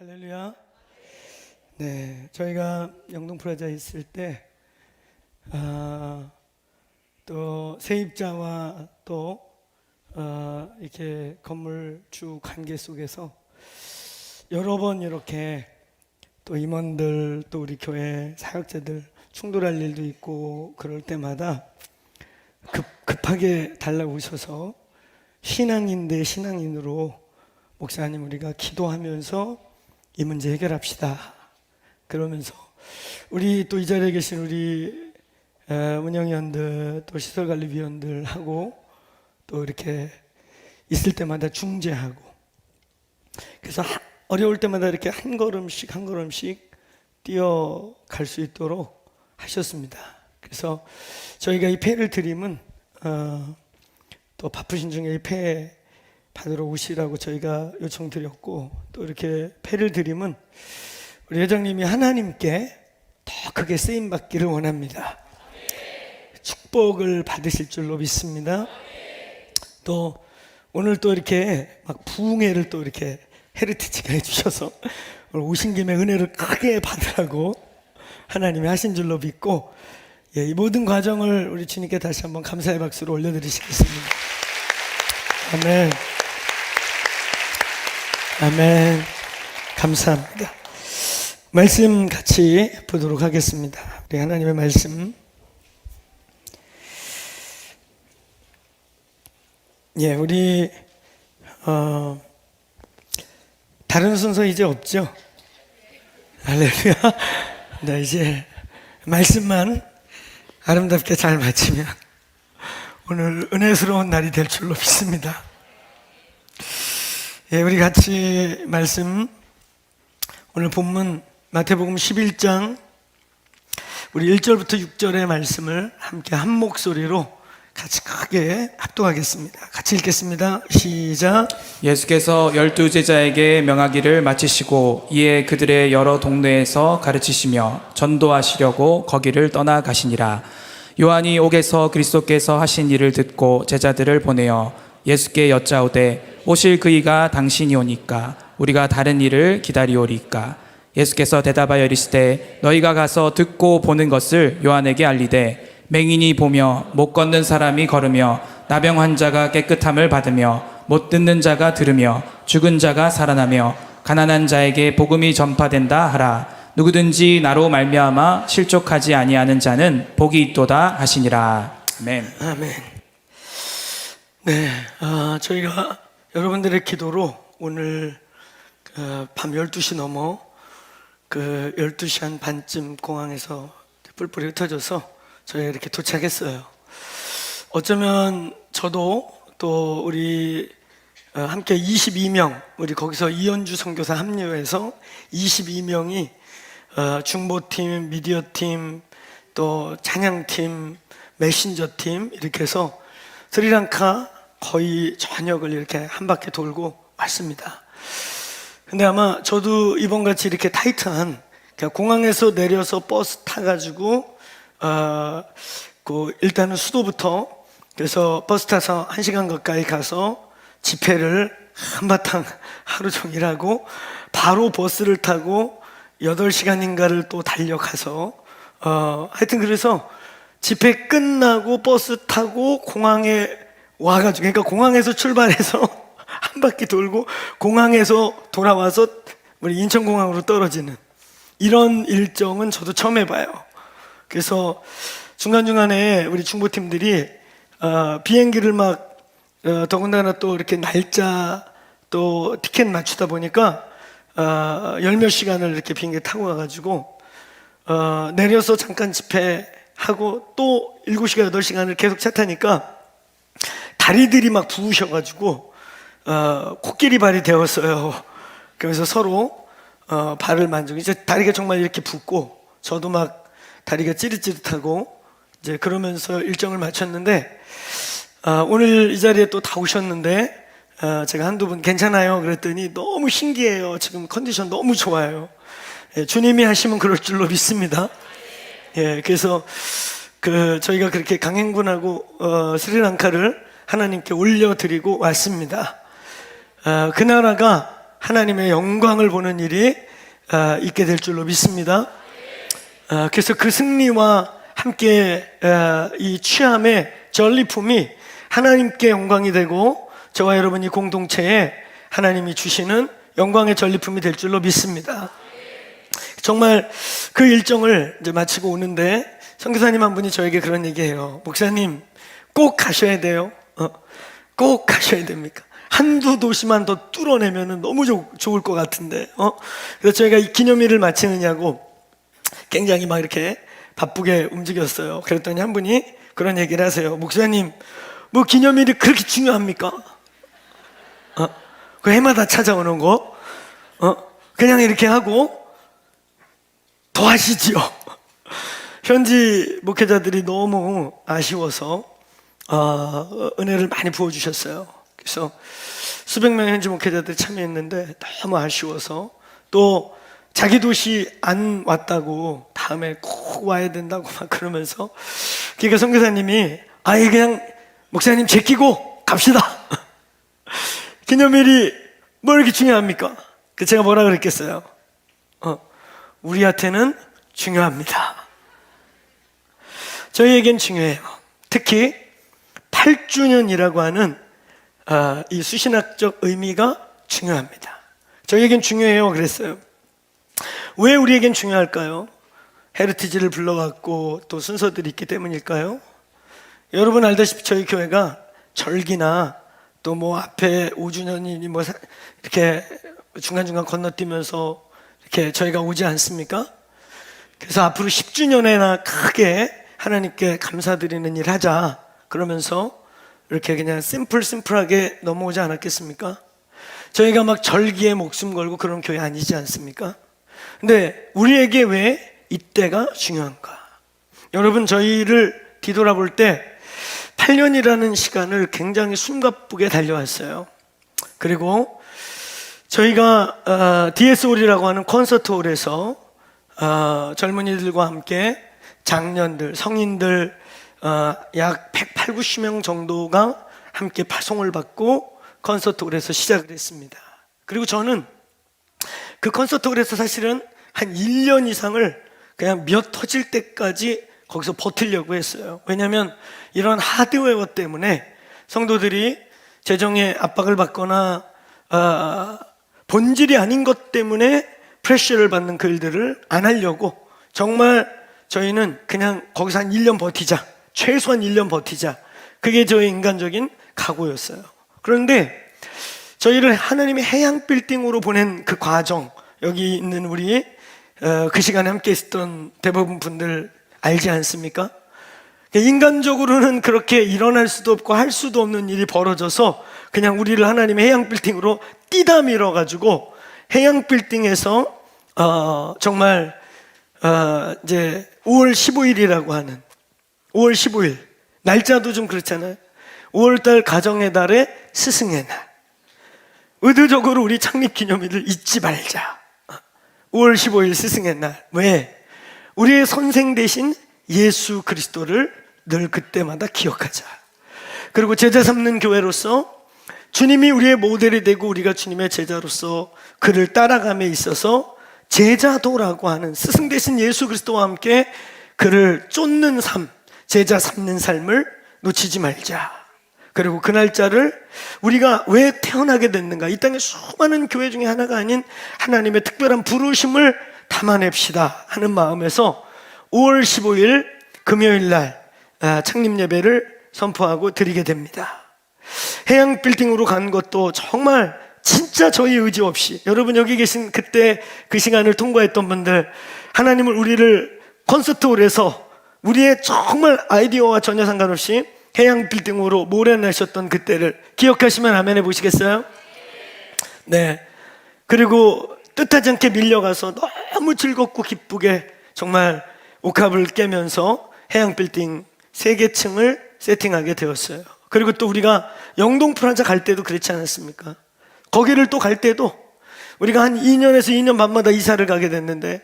할렐루야. 네, 저희가 영동프라자에 있을 때, 또 세입자와 또 이렇게 건물주 관계 속에서 여러 번 이렇게 또 임원들 또 우리 교회 사역자들 충돌할 일도 있고 그럴 때마다 급하게 달라오셔서 신앙인 대 신앙인으로 목사님 우리가 기도하면서 이 문제 해결합시다. 그러면서 우리 또 이 자리에 계신 우리 운영위원들 또 시설관리위원들하고 또 이렇게 있을 때마다 중재하고, 그래서 어려울 때마다 이렇게 한 걸음씩 한 걸음씩 뛰어갈 수 있도록 하셨습니다. 그래서 저희가 이 패를 드리면 또 바쁘신 중에 이 패 받으러 오시라고 저희가 요청드렸고, 또 이렇게 패를 드리면 우리 회장님이 하나님께 더 크게 쓰임 받기를 원합니다. 축복을 받으실 줄로 믿습니다. 또 오늘 또 이렇게 막 부흥회를 또 이렇게 헤리티지가 해주셔서 오늘 오신 김에 은혜를 크게 받으라고 하나님이 하신 줄로 믿고, 이 모든 과정을 우리 주님께 다시 한번 감사의 박수로 올려드리시겠습니다. 아멘. 아멘. 감사합니다. 말씀 같이 보도록 하겠습니다. 우리 하나님의 말씀. 우리 다른 순서 이제 없죠? 할렐루야. 네, 이제 말씀만 아름답게 잘 마치면 오늘 은혜스러운 날이 될 줄로 믿습니다. 우리 같이 말씀, 오늘 본문 마태복음 11장 우리 1절부터 6절의 말씀을 함께 한 목소리로 같이 크게 합독하겠습니다. 같이 읽겠습니다. 시작. 예수께서 12제자에게 명하기를 마치시고 이에 그들의 여러 동네에서 가르치시며 전도하시려고 거기를 떠나가시니라. 요한이 옥에서 그리스도께서 하신 일을 듣고 제자들을 보내어 예수께 여짜오되 오실 그이가 당신이오니까 우리가 다른 일을 기다리오리까. 예수께서 대답하여 이르시되 너희가 가서 듣고 보는 것을 요한에게 알리되 맹인이 보며 못 걷는 사람이 걸으며 나병 환자가 깨끗함을 받으며 못 듣는 자가 들으며 죽은 자가 살아나며 가난한 자에게 복음이 전파된다 하라. 누구든지 나로 말미암아 실족하지 아니하는 자는 복이 있도다 하시니라. 아멘. 아멘. 네, 저희가 여러분들의 기도로 오늘 밤 12시 넘어 12시 한 반쯤 공항에서 뿔뿔이 흩어져서 저희가 이렇게 도착했어요. 어쩌면 저도 또 우리 함께 22명, 우리 거기서 이현주 선교사 합류해서 22명이 중보팀, 미디어팀, 또 찬양팀, 메신저팀 이렇게 해서 스리랑카 거의 전역을 이렇게 한 바퀴 돌고 왔습니다. 근데 아마 저도 이번같이 이렇게 타이트한, 그냥 공항에서 내려서 버스 타가지고 일단은 수도부터, 그래서 버스 타서 1시간 가까이 가서 집회를 한바탕 하루 종일 하고 바로 버스를 타고 8시간인가를 또 달려가서 하여튼 그래서 집회 끝나고 버스 타고 공항에 와가지고, 그러니까 공항에서 출발해서 한 바퀴 돌고 공항에서 돌아와서 우리 인천공항으로 떨어지는 이런 일정은 저도 처음 해봐요. 그래서 중간중간에 우리 중보팀들이 비행기를 막 더군다나 또 이렇게 날짜 또 티켓 맞추다 보니까 열 몇 시간을 이렇게 비행기 타고 가가지고 내려서 잠깐 집회하고 또 7시간 8시간을 계속 차 타니까 다리들이 막 부으셔가지고 코끼리 발이 되었어요. 그래서 서로 발을 만지고, 이제 다리가 정말 이렇게 붓고 저도 막 다리가 찌릿찌릿하고 이제 그러면서 일정을 마쳤는데, 오늘 이 자리에 또 다 오셨는데 제가 한두 분 괜찮아요 그랬더니 너무 신기해요. 지금 컨디션 너무 좋아요. 주님이 하시면 그럴 줄로 믿습니다. 그래서 저희가 그렇게 강행군하고 스리랑카를 하나님께 올려드리고 왔습니다. 그 나라가 하나님의 영광을 보는 일이 있게 될 줄로 믿습니다. 그래서 그 승리와 함께 이 취함의 전리품이 하나님께 영광이 되고 저와 여러분이 공동체에 하나님이 주시는 영광의 전리품이 될 줄로 믿습니다. 정말 그 일정을 이제 마치고 오는데 선교사님 한 분이 저에게 그런 얘기해요. 목사님 꼭 가셔야 돼요. 꼭 가셔야 됩니까? 한두 도시만 더 뚫어내면 너무 좋을 것 같은데. 그래서 저희가 이 기념일을 마치느냐고 굉장히 막 이렇게 바쁘게 움직였어요. 그랬더니 한 분이 그런 얘기를 하세요. 목사님, 뭐 기념일이 그렇게 중요합니까? 그 해마다 찾아오는 거, 그냥 이렇게 하고 더 하시지요. 현지 목회자들이 너무 아쉬워서 은혜를 많이 부어주셨어요. 그래서 수백 명의 현지 목회자들이 참여했는데 너무 아쉬워서 또 자기 도시 안 왔다고 다음에 꼭 와야 된다고 막 그러면서 그러니까 선교사님이 아예 그냥 목사님 제끼고 갑시다. 기념일이 뭐 이렇게 중요합니까? 제가 뭐라 그랬겠어요? 우리한테는 중요합니다. 저희에겐 중요해요. 특히 8주년이라고 하는 이 수신학적 의미가 중요합니다. 저희에겐 중요해요. 그랬어요. 왜 우리에겐 중요할까요? 헤리티지를 불러갖고 또 순서들이 있기 때문일까요? 여러분 알다시피 저희 교회가 절기나 또 뭐 앞에 5주년이니 뭐 이렇게 중간중간 건너뛰면서 이렇게 저희가 오지 않습니까? 그래서 앞으로 10주년에나 크게 하나님께 감사드리는 일 하자 그러면서 이렇게 그냥 심플하게 넘어오지 않았겠습니까? 저희가 막 절기에 목숨 걸고 그런 교회 아니지 않습니까? 근데 우리에게 왜 이때가 중요한가? 여러분 저희를 뒤돌아볼 때 8년이라는 시간을 굉장히 숨가쁘게 달려왔어요. 그리고 저희가 DS홀이라고 하는 콘서트홀에서 젊은이들과 함께 장년들, 성인들 약 180명 정도가 함께 파송을 받고 콘서트홀에서 시작을 했습니다. 그리고 저는 그 콘서트홀에서 사실은 한 1년 이상을 그냥 몇 터질 때까지 거기서 버티려고 했어요. 왜냐하면 이런 하드웨어 때문에 성도들이 재정의 압박을 받거나 본질이 아닌 것 때문에 프레셔를 받는 그 일들을 안 하려고 정말 저희는 그냥 거기서 한 1년 버티자, 최소한 1년 버티자, 그게 저희 인간적인 각오였어요. 그런데 저희를 하나님의 해양 빌딩으로 보낸 그 과정, 여기 있는 우리 그 시간에 함께 있었던 대부분 분들 알지 않습니까? 인간적으로는 그렇게 일어날 수도 없고 할 수도 없는 일이 벌어져서 그냥 우리를 하나님의 해양 빌딩으로 띠다 밀어가지고 해양 빌딩에서 정말 이제 5월 15일이라고 하는 5월 15일 날짜도 좀 그렇잖아요. 5월달 가정의 달에 스승의 날. 의도적으로 우리 창립 기념일을 잊지 말자. 5월 15일 스승의 날. 왜? 우리의 선생 되신 예수 그리스도를 늘 그때마다 기억하자. 그리고 제자 삼는 교회로서 주님이 우리의 모델이 되고 우리가 주님의 제자로서 그를 따라감에 있어서 제자도라고 하는 스승 되신 예수 그리스도와 함께 그를 쫓는 삶, 제자 삼는 삶을 놓치지 말자. 그리고 그 날짜를 우리가 왜 태어나게 됐는가, 이 땅의 수많은 교회 중에 하나가 아닌 하나님의 특별한 부르심을 담아냅시다 하는 마음에서 5월 15일 금요일 날 창립 예배를 선포하고 드리게 됩니다. 해양 빌딩으로 간 것도 정말 진짜 저희 의지 없이, 여러분 여기 계신 그때 그 시간을 통과했던 분들, 하나님을 우리를 콘서트홀에서 우리의 정말 아이디어와 전혀 상관없이 해양 빌딩으로 몰아내셨던 그때를 기억하시면 아멘 해보시겠어요? 네. 그리고 뜻하지 않게 밀려가서 너무 즐겁고 기쁘게 정말 옥합을 깨면서 해양 빌딩 3개 층을 세팅하게 되었어요. 그리고 또 우리가 영동 프라자 갈 때도 그렇지 않았습니까? 거기를 또 갈 때도 우리가 한 2년에서 2년 반마다 이사를 가게 됐는데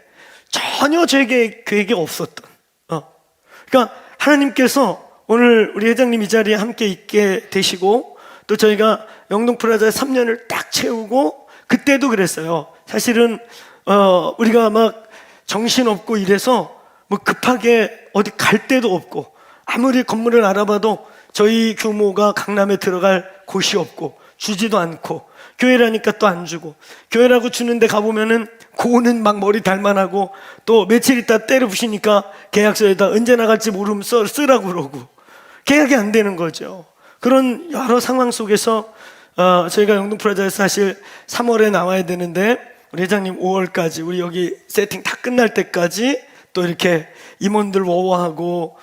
전혀 저에게 계획이 없었던, 그러니까 하나님께서 오늘 우리 회장님 이 자리에 함께 있게 되시고 또 저희가 영동 프라자 3년을 딱 채우고 그때도 그랬어요. 사실은 우리가 막 정신없고 이래서 뭐 급하게 어디 갈 데도 없고, 아무리 건물을 알아봐도 저희 규모가 강남에 들어갈 곳이 없고, 주지도 않고, 교회라니까 또 안 주고, 교회라고 주는데 가보면은 고는 막 머리 달만하고, 또 며칠 있다 때려 부시니까 계약서에다 언제 나갈지 모르면 쓰라고 그러고, 계약이 안 되는 거죠. 그런 여러 상황 속에서 저희가 영등프라자에서 사실 3월에 나와야 되는데, 우리 회장님 5월까지, 우리 여기 세팅 다 끝날 때까지 또 이렇게 임원들 워워하고,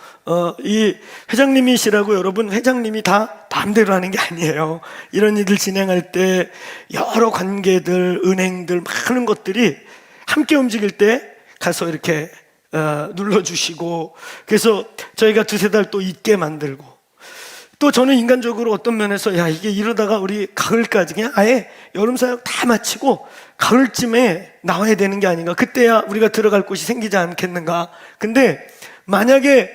이 회장님이시라고 여러분, 회장님이 다 마음대로 하는 게 아니에요. 이런 일을 진행할 때 여러 관계들, 은행들, 많은 것들이 함께 움직일 때 가서 이렇게 눌러주시고, 그래서 저희가 두세 달 또 있게 만들고, 또 저는 인간적으로 어떤 면에서 야, 이게 이러다가 우리 가을까지 그냥 아예 여름 사역 다 마치고 가을쯤에 나와야 되는 게 아닌가, 그때야 우리가 들어갈 곳이 생기지 않겠는가. 근데 만약에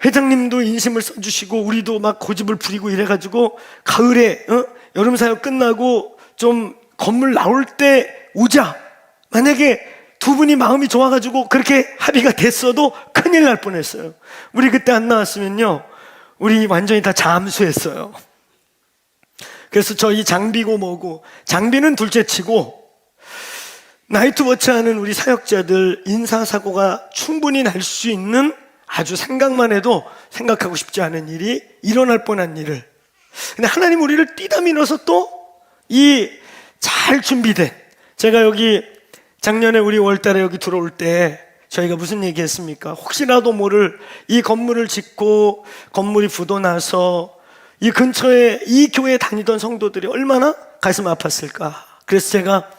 회장님도 인심을 써주시고 우리도 막 고집을 부리고 이래가지고 가을에 여름 사역 끝나고 좀 건물 나올 때 오자, 만약에 두 분이 마음이 좋아가지고 그렇게 합의가 됐어도 큰일 날 뻔했어요. 우리 그때 안 나왔으면요, 우리 완전히 다 잠수했어요. 그래서 저희 장비고 뭐고, 장비는 둘째치고 나이트워치 하는 우리 사역자들 인사사고가 충분히 날 수 있는, 아주 생각만 해도 생각하고 싶지 않은 일이 일어날 뻔한 일을, 근데 하나님 우리를 뛰다 밀어서 또 이 잘 준비된, 제가 여기 작년에 우리 5월달에 여기 들어올 때 저희가 무슨 얘기 했습니까? 혹시라도 모를 이 건물을 짓고 건물이 부도 나서 이 근처에 이 교회에 다니던 성도들이 얼마나 가슴 아팠을까. 그래서 제가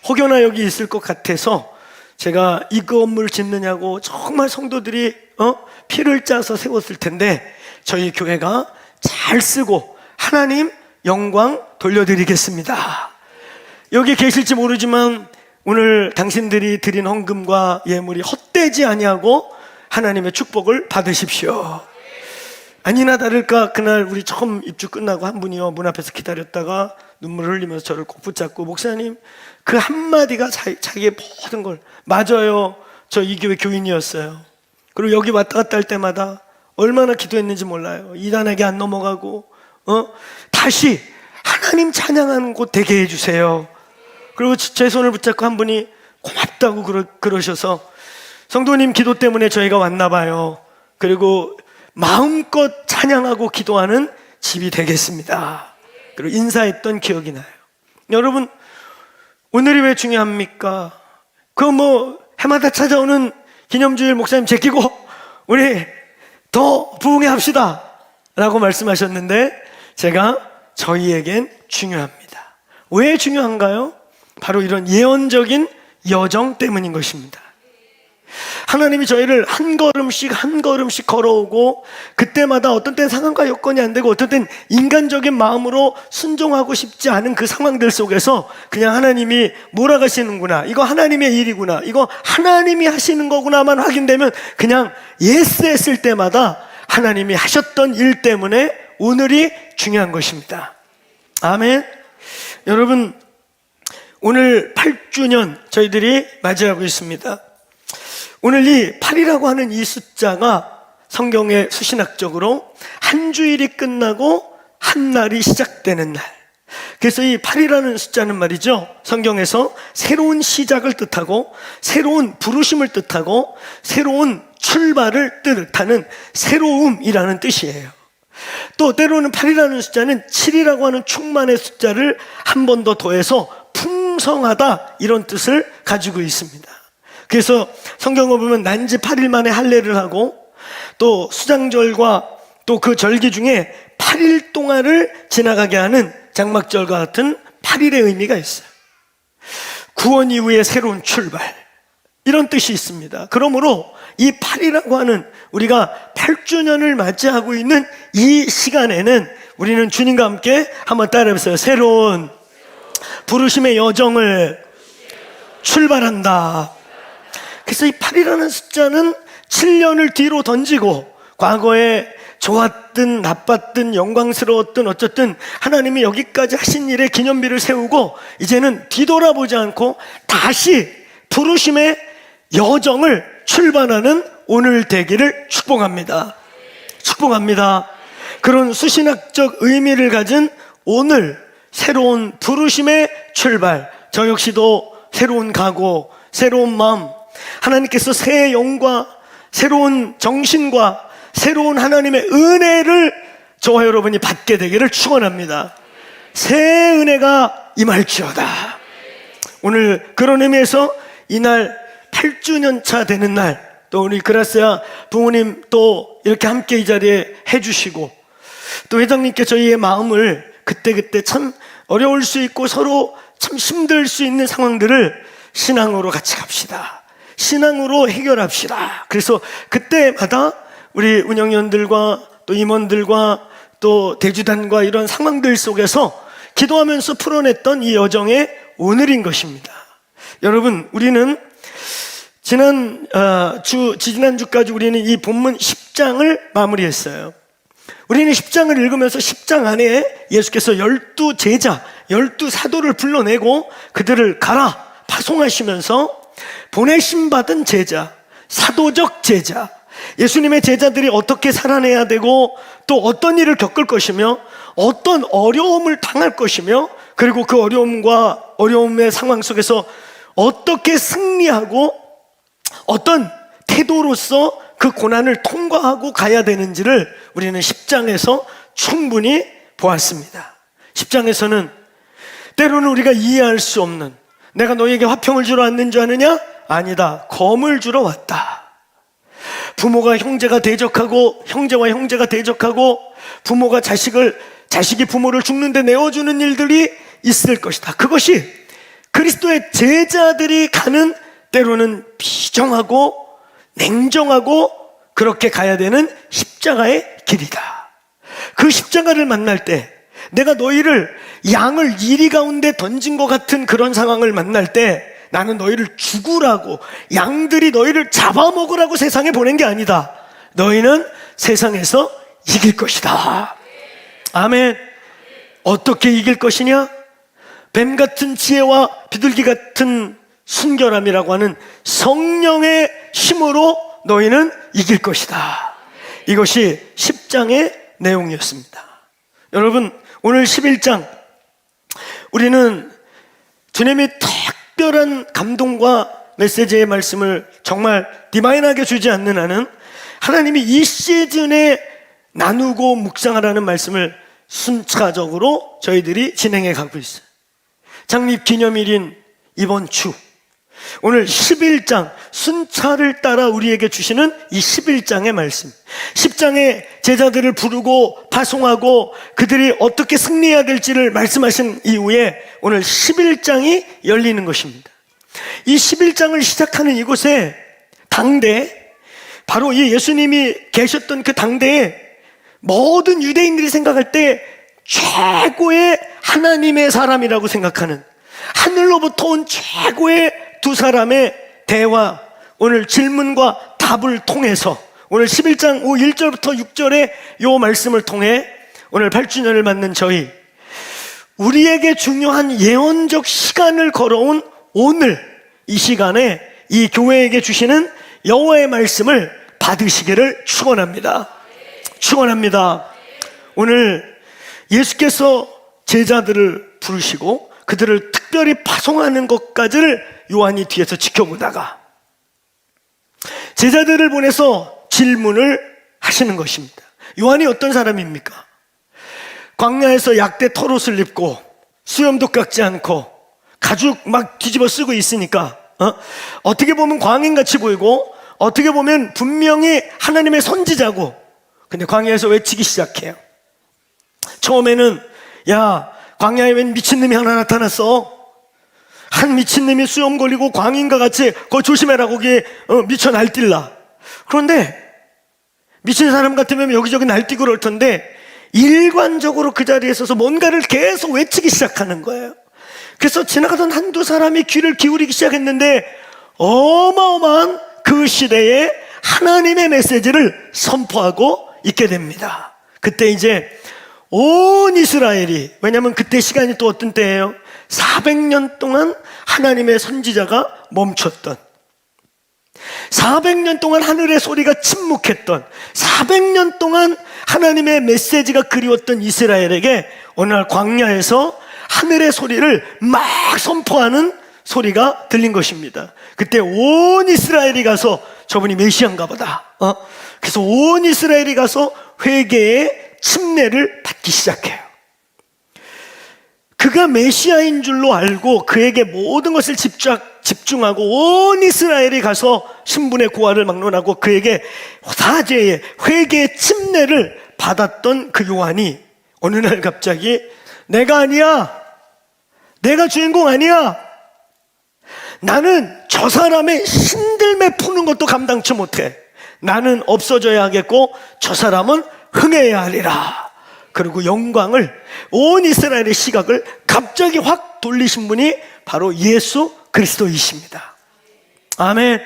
혹여나 여기 있을 것 같아서 제가 이 건물 짓느냐고 정말 성도들이 피를 짜서 세웠을 텐데, 저희 교회가 잘 쓰고 하나님 영광 돌려드리겠습니다. 여기 계실지 모르지만 오늘 당신들이 드린 헌금과 예물이 헛되지 아니하고 하나님의 축복을 받으십시오. 아니나 다를까 그날 우리 처음 입주 끝나고 한 분이요, 문 앞에서 기다렸다가 눈물을 흘리면서 저를 꼭 붙잡고, 목사님 그 한마디가 자기의 모든 걸, 맞아요, 저 이 교회 교인이었어요. 그리고 여기 왔다 갔다 할 때마다 얼마나 기도했는지 몰라요. 이단에게 안 넘어가고 다시 하나님 찬양하는 곳 되게 해주세요. 그리고 제 손을 붙잡고 한 분이 고맙다고 그러셔서, 성도님 기도 때문에 저희가 왔나 봐요. 그리고 마음껏 찬양하고 기도하는 집이 되겠습니다. 그리고 인사했던 기억이 나요. 여러분, 오늘이 왜 중요합니까? 해마다 찾아오는 기념주일 목사님 제끼고 우리 더 부흥해 합시다 라고 말씀하셨는데, 제가 저희에겐 중요합니다. 왜 중요한가요? 바로 이런 예언적인 여정 때문인 것입니다. 하나님이 저희를 한 걸음씩 한 걸음씩 걸어오고, 그때마다 어떤 때는 상황과 여건이 안 되고 어떤 때는 인간적인 마음으로 순종하고 싶지 않은 그 상황들 속에서 그냥 하나님이 몰아가시는구나, 이거 하나님의 일이구나, 이거 하나님이 하시는 거구나만 확인되면 그냥 예스 했을 때마다 하나님이 하셨던 일 때문에 오늘이 중요한 것입니다. 아멘. 여러분, 오늘 8주년 저희들이 맞이하고 있습니다. 오늘 이 8이라고 하는 이 숫자가 성경의 수신학적으로 한 주일이 끝나고 한 날이 시작되는 날. 그래서 이 8이라는 숫자는 말이죠, 성경에서 새로운 시작을 뜻하고 새로운 부르심을 뜻하고 새로운 출발을 뜻하는 새로움이라는 뜻이에요. 또 때로는 8이라는 숫자는 7이라고 하는 충만의 숫자를 한 번 더 더해서 풍성하다, 이런 뜻을 가지고 있습니다. 그래서 성경을 보면 난지 8일 만에 할례를 하고, 또 수장절과 또 그 절기 중에 8일 동안을 지나가게 하는 장막절과 같은 8일의 의미가 있어요. 구원 이후의 새로운 출발, 이런 뜻이 있습니다. 그러므로 이 8이라고 하는, 우리가 8주년을 맞이하고 있는 이 시간에는 우리는 주님과 함께 한번 따라해보세요. 새로운 부르심의 여정을 출발한다. 그래서 이 8이라는 숫자는 7년을 뒤로 던지고, 과거에 좋았든 나빴든 영광스러웠든 어쨌든 하나님이 여기까지 하신 일에 기념비를 세우고 이제는 뒤돌아보지 않고 다시 부르심의 여정을 출발하는 오늘 되기를 축복합니다. 축복합니다. 그런 수신학적 의미를 가진 오늘 새로운 부르심의 출발, 저 역시도 새로운 각오, 새로운 마음, 하나님께서 새 영과 새로운 정신과 새로운 하나님의 은혜를 저와 여러분이 받게 되기를 축원합니다. 새 은혜가 임할지어다. 오늘 그런 의미에서 이날 8주년 차 되는 날, 또 우리 그라스야 부모님 또 이렇게 함께 이 자리에 해주시고, 또 회장님께 저희의 마음을 그때그때 참 어려울 수 있고 서로 참 힘들 수 있는 상황들을 신앙으로 같이 갑시다. 신앙으로 해결합시다. 그래서 그때마다 우리 운영위원들과 또 임원들과 또 대주단과 이런 상황들 속에서 기도하면서 풀어냈던 이 여정의 오늘인 것입니다. 여러분, 우리는 지난주까지 우리는 이 본문 10장을 마무리했어요. 우리는 10장을 읽으면서 10장 안에 예수께서 12제자, 12사도를 불러내고 그들을 가라 파송하시면서 보내심 받은 제자, 사도적 제자, 예수님의 제자들이 어떻게 살아내야 되고 또 어떤 일을 겪을 것이며 어떤 어려움을 당할 것이며 그리고 그 어려움의 상황 속에서 어떻게 승리하고 어떤 태도로서 그 고난을 통과하고 가야 되는지를 우리는 10장에서 충분히 보았습니다. 10장에서는 때로는 우리가 이해할 수 없는, 내가 너희에게 화평을 주러 왔는 줄 아느냐? 아니다, 검을 주러 왔다. 부모가 형제가 대적하고 형제와 형제가 대적하고 부모가 자식이 부모를 죽는데 내어주는 일들이 있을 것이다. 그것이 그리스도의 제자들이 가는 때로는 비정하고 냉정하고 그렇게 가야 되는 십자가의 길이다. 그 십자가를 만날 때 내가 너희를 양을 이리 가운데 던진 것 같은 그런 상황을 만날 때 나는 너희를 죽으라고, 양들이 너희를 잡아먹으라고 세상에 보낸 게 아니다. 너희는 세상에서 이길 것이다. 아멘. 어떻게 이길 것이냐? 뱀 같은 지혜와 비둘기 같은 순결함이라고 하는 성령의 힘으로 너희는 이길 것이다. 이것이 10장의 내용이었습니다. 여러분, 오늘 11장 우리는 주님이 특별한 감동과 메시지의 말씀을 정말 디바인하게 주지 않는 한은 하나님이 이 시즌에 나누고 묵상하라는 말씀을 순차적으로 저희들이 진행해 가고 있어요. 창립 기념일인 이번 주 오늘 11장 순차를 따라 우리에게 주시는 이 11장의 말씀, 10장의 제자들을 부르고 파송하고 그들이 어떻게 승리해야 될지를 말씀하신 이후에 오늘 11장이 열리는 것입니다. 이 11장을 시작하는 이곳에 당대, 바로 이 예수님이 계셨던 그 당대에 모든 유대인들이 생각할 때 최고의 하나님의 사람이라고 생각하는, 하늘로부터 온 최고의 두 사람의 대화, 오늘 질문과 답을 통해서 오늘 11장 1절부터 6절의 이 말씀을 통해 오늘 8주년을 맞는 저희, 우리에게 중요한 예언적 시간을 걸어온 오늘 이 시간에 이 교회에게 주시는 여호와의 말씀을 받으시기를 축원합니다. 축원합니다. 오늘 예수께서 제자들을 부르시고 그들을 특별히 파송하는 것까지를 요한이 뒤에서 지켜보다가 제자들을 보내서 질문을 하시는 것입니다. 요한이 어떤 사람입니까? 광야에서 약대 털옷을 입고 수염도 깎지 않고 가죽 막 뒤집어 쓰고 있으니까 어떻게 보면 광인같이 보이고 어떻게 보면 분명히 하나님의 선지자고, 근데 광야에서 외치기 시작해요. 처음에는 야, 광야에 웬 미친놈이 하나 나타났어. 한 미친놈이 수염 걸리고 광인과 같이 그거 조심해라, 거기에 미쳐 날뛸라. 그런데 미친 사람 같으면 여기저기 날뛰고 그럴 텐데 일관적으로 그 자리에 서서 뭔가를 계속 외치기 시작하는 거예요. 그래서 지나가던 한두 사람이 귀를 기울이기 시작했는데 어마어마한 그 시대에 하나님의 메시지를 선포하고 있게 됩니다. 그때 이제 온 이스라엘이, 왜냐하면 그때 시간이 또 어떤 때예요? 400년 동안 하나님의 선지자가 멈췄던, 400년 동안 하늘의 소리가 침묵했던, 400년 동안 하나님의 메시지가 그리웠던 이스라엘에게 어느 날 광야에서 하늘의 소리를 막 선포하는 소리가 들린 것입니다. 그때 온 이스라엘이 가서 저분이 메시아인가 보다. 그래서 온 이스라엘이 가서 회개의 침례를 받기 시작해요. 그가 메시아인 줄로 알고 그에게 모든 것을 집중하고 온 이스라엘이 가서 신분의 고하를 막론하고 그에게 사죄의 회개의 침례를 받았던 그 요한이 어느 날 갑자기 내가 아니야, 내가 주인공 아니야, 나는 저 사람의 신들매 푸는 것도 감당치 못해, 나는 없어져야 하겠고 저 사람은 흥해야 하리라. 그리고 영광을, 온 이스라엘의 시각을 갑자기 확 돌리신 분이 바로 예수 그리스도이십니다. 아멘.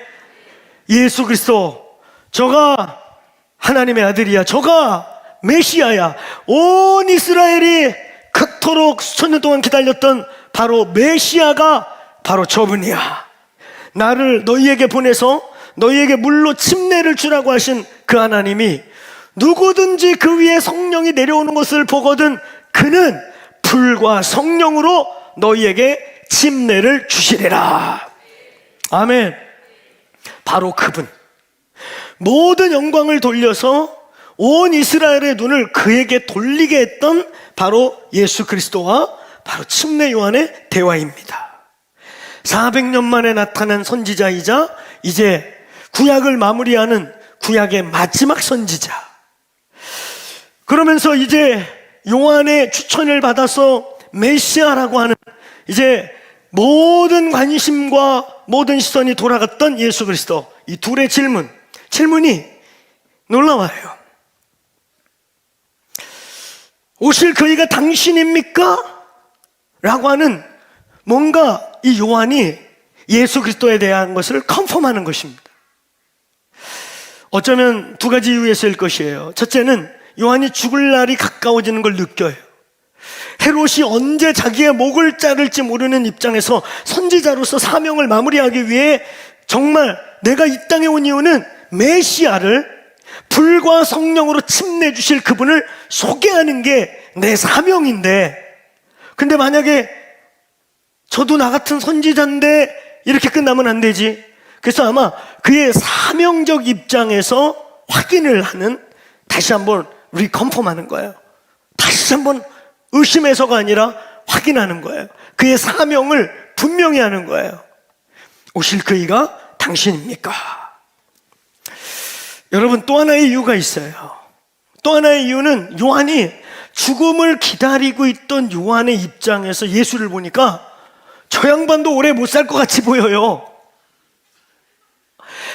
예수 그리스도, 저가 하나님의 아들이야, 저가 메시아야. 온 이스라엘이 그토록 수천 년 동안 기다렸던 바로 메시아가 바로 저분이야. 나를 너희에게 보내서 너희에게 물로 침례를 주라고 하신 그 하나님이 누구든지 그 위에 성령이 내려오는 것을 보거든 그는 불과 성령으로 너희에게 침례를 주시리라. 아멘. 바로 그분, 모든 영광을 돌려서 온 이스라엘의 눈을 그에게 돌리게 했던 바로 예수 그리스도와 바로 침례 요한의 대화입니다. 400년 만에 나타난 선지자이자 이제 구약을 마무리하는 구약의 마지막 선지자. 그러면서 이제 요한의 추천을 받아서 메시아라고 하는, 이제 모든 관심과 모든 시선이 돌아갔던 예수 그리스도. 이 둘의 질문이 놀라워요. 오실 그이가 당신입니까? 라고 하는, 뭔가 이 요한이 예수 그리스도에 대한 것을 컨펌하는 것입니다. 어쩌면 두 가지 이유에서일 것이에요. 첫째는 요한이 죽을 날이 가까워지는 걸 느껴요. 헤롯이 언제 자기의 목을 자를지 모르는 입장에서 선지자로서 사명을 마무리하기 위해 정말 내가 이 땅에 온 이유는 메시아를, 불과 성령으로 침례 주실 그분을 소개하는 게 내 사명인데, 근데 만약에 저도 나 같은 선지자인데 이렇게 끝나면 안 되지. 그래서 아마 그의 사명적 입장에서 확인을 하는, 다시 한번 리컨펌하는 거예요. 다시 한번 의심해서가 아니라 확인하는 거예요. 그의 사명을 분명히 하는 거예요. 오실 그이가 당신입니까? 여러분, 또 하나의 이유가 있어요. 또 하나의 이유는 요한이 죽음을 기다리고 있던 요한의 입장에서 예수를 보니까 저 양반도 오래 못 살 것 같이 보여요.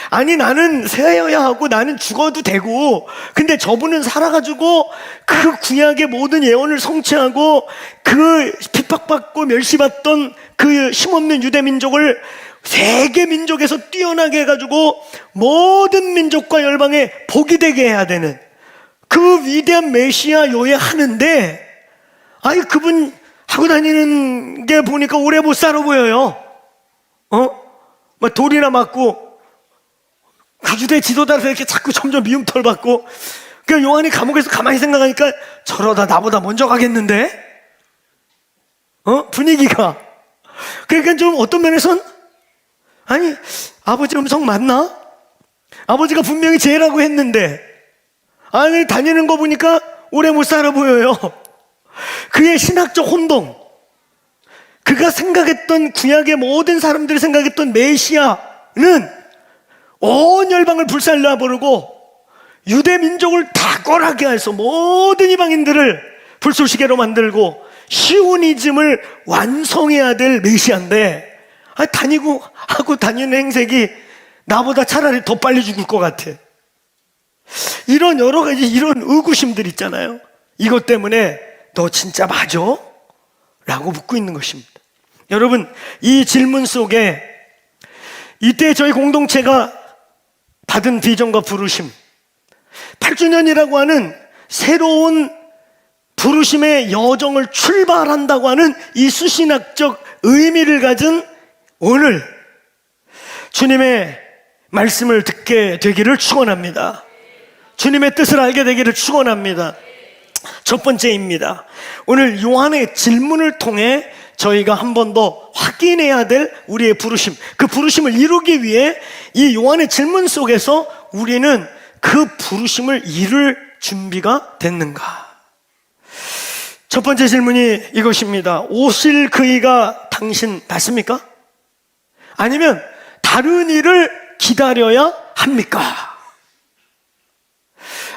아니, 나는 새어야 하고 나는 죽어도 되고, 근데 저분은 살아가지고 그 구약의 모든 예언을 성취하고 그 핍박받고 멸시받던 그 힘없는 유대 민족을 세계 민족에서 뛰어나게 해가지고 모든 민족과 열방에 복이 되게 해야 되는 그 위대한 메시아 요예하는데, 아니 그분 하고 다니는 게 보니까 오래 못 살아 보여요. 막 돌이나 맞고 그 유대 지도자한테 이렇게 자꾸 점점 미움털 받고. 그 요한이 감옥에서 가만히 생각하니까 저러다 나보다 먼저 가겠는데? 분위기가. 그러니까 좀 어떤 면에선, 아니 아버지 음성 맞나? 아버지가 분명히 죄라고 했는데, 아니 다니는 거 보니까 오래 못 살아 보여요. 그의 신학적 혼동, 그가 생각했던, 구약의 모든 사람들이 생각했던 메시아는 온 열방을 불살라 버리고 유대 민족을 다 꼴하게 해서 모든 이방인들을 불쏘시개로 만들고 시오니즘을 완성해야 될 메시아인데, 다니고 하고 다니는 행색이 나보다 차라리 더 빨리 죽을 것 같아. 이런 여러 가지 이런 의구심들 있잖아요. 이것 때문에 너 진짜 맞아? 라고 묻고 있는 것입니다. 여러분, 이 질문 속에 이때 저희 공동체가 받은 비전과 부르심, 8주년이라고 하는 새로운 부르심의 여정을 출발한다고 하는 이 수신학적 의미를 가진 오늘 주님의 말씀을 듣게 되기를 축원합니다. 주님의 뜻을 알게 되기를 축원합니다. 첫 번째입니다. 오늘 요한의 질문을 통해 저희가 한 번 더 확인해야 될 우리의 부르심, 그 부르심을 이루기 위해 이 요한의 질문 속에서 우리는 그 부르심을 이룰 준비가 됐는가? 첫 번째 질문이 이것입니다. 오실 그이가 당신 맞습니까? 아니면 다른 일을 기다려야 합니까?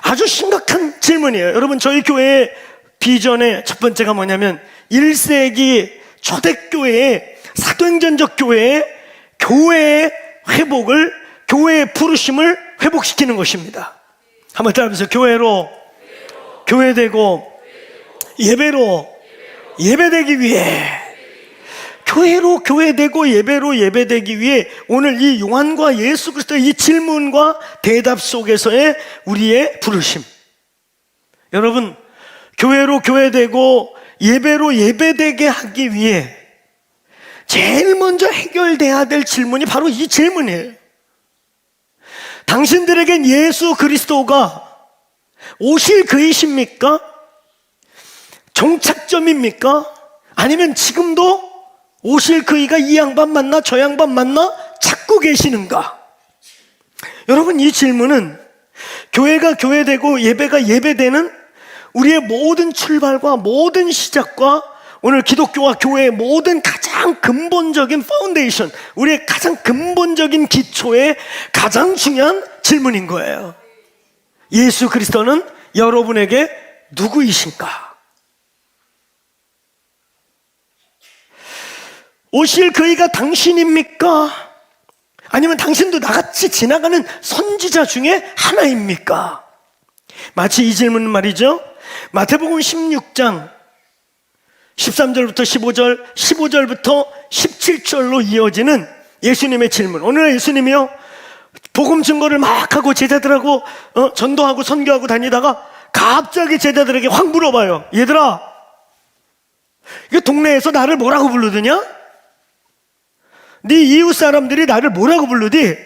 아주 심각한 질문이에요. 여러분, 저희 교회의 비전의 첫 번째가 뭐냐면 1세기 초대교회의 사도행전적 교회의 회복을, 교회의 부르심을 회복시키는 것입니다. 한번 따라해보세요. 교회로 교회되고 예배로 예배되기 위해, 교회로 교회되고 예배로 예배되기 위해 오늘 이 요한과 예수 그리스도의 이 질문과 대답 속에서의 우리의 부르심. 여러분, 교회로 교회되고 예배로 예배되게 하기 위해 제일 먼저 해결돼야 될 질문이 바로 이 질문이에요. 당신들에겐 예수 그리스도가 오실 그이십니까? 종착점입니까? 아니면 지금도 오실 그이가 이 양반 맞나 저 양반 맞나 찾고 계시는가? 여러분, 이 질문은 교회가 교회되고 예배가 예배되는 우리의 모든 출발과 모든 시작과 오늘 기독교와 교회의 모든 가장 근본적인 파운데이션, 우리의 가장 근본적인 기초의 가장 중요한 질문인 거예요. 예수 그리스도는 여러분에게 누구이신가? 오실 그이가 당신입니까? 아니면 당신도 나같이 지나가는 선지자 중에 하나입니까? 마치 이 질문은 말이죠, 마태복음 16장 13절부터 15절, 15절부터 17절로 이어지는 예수님의 질문. 오늘 예수님이요, 복음 증거를 막 하고 제자들하고 전도하고 선교하고 다니다가 갑자기 제자들에게 확 물어봐요. 얘들아, 이게 동네에서 나를 뭐라고 부르더냐? 네 이웃 사람들이 나를 뭐라고 부르디?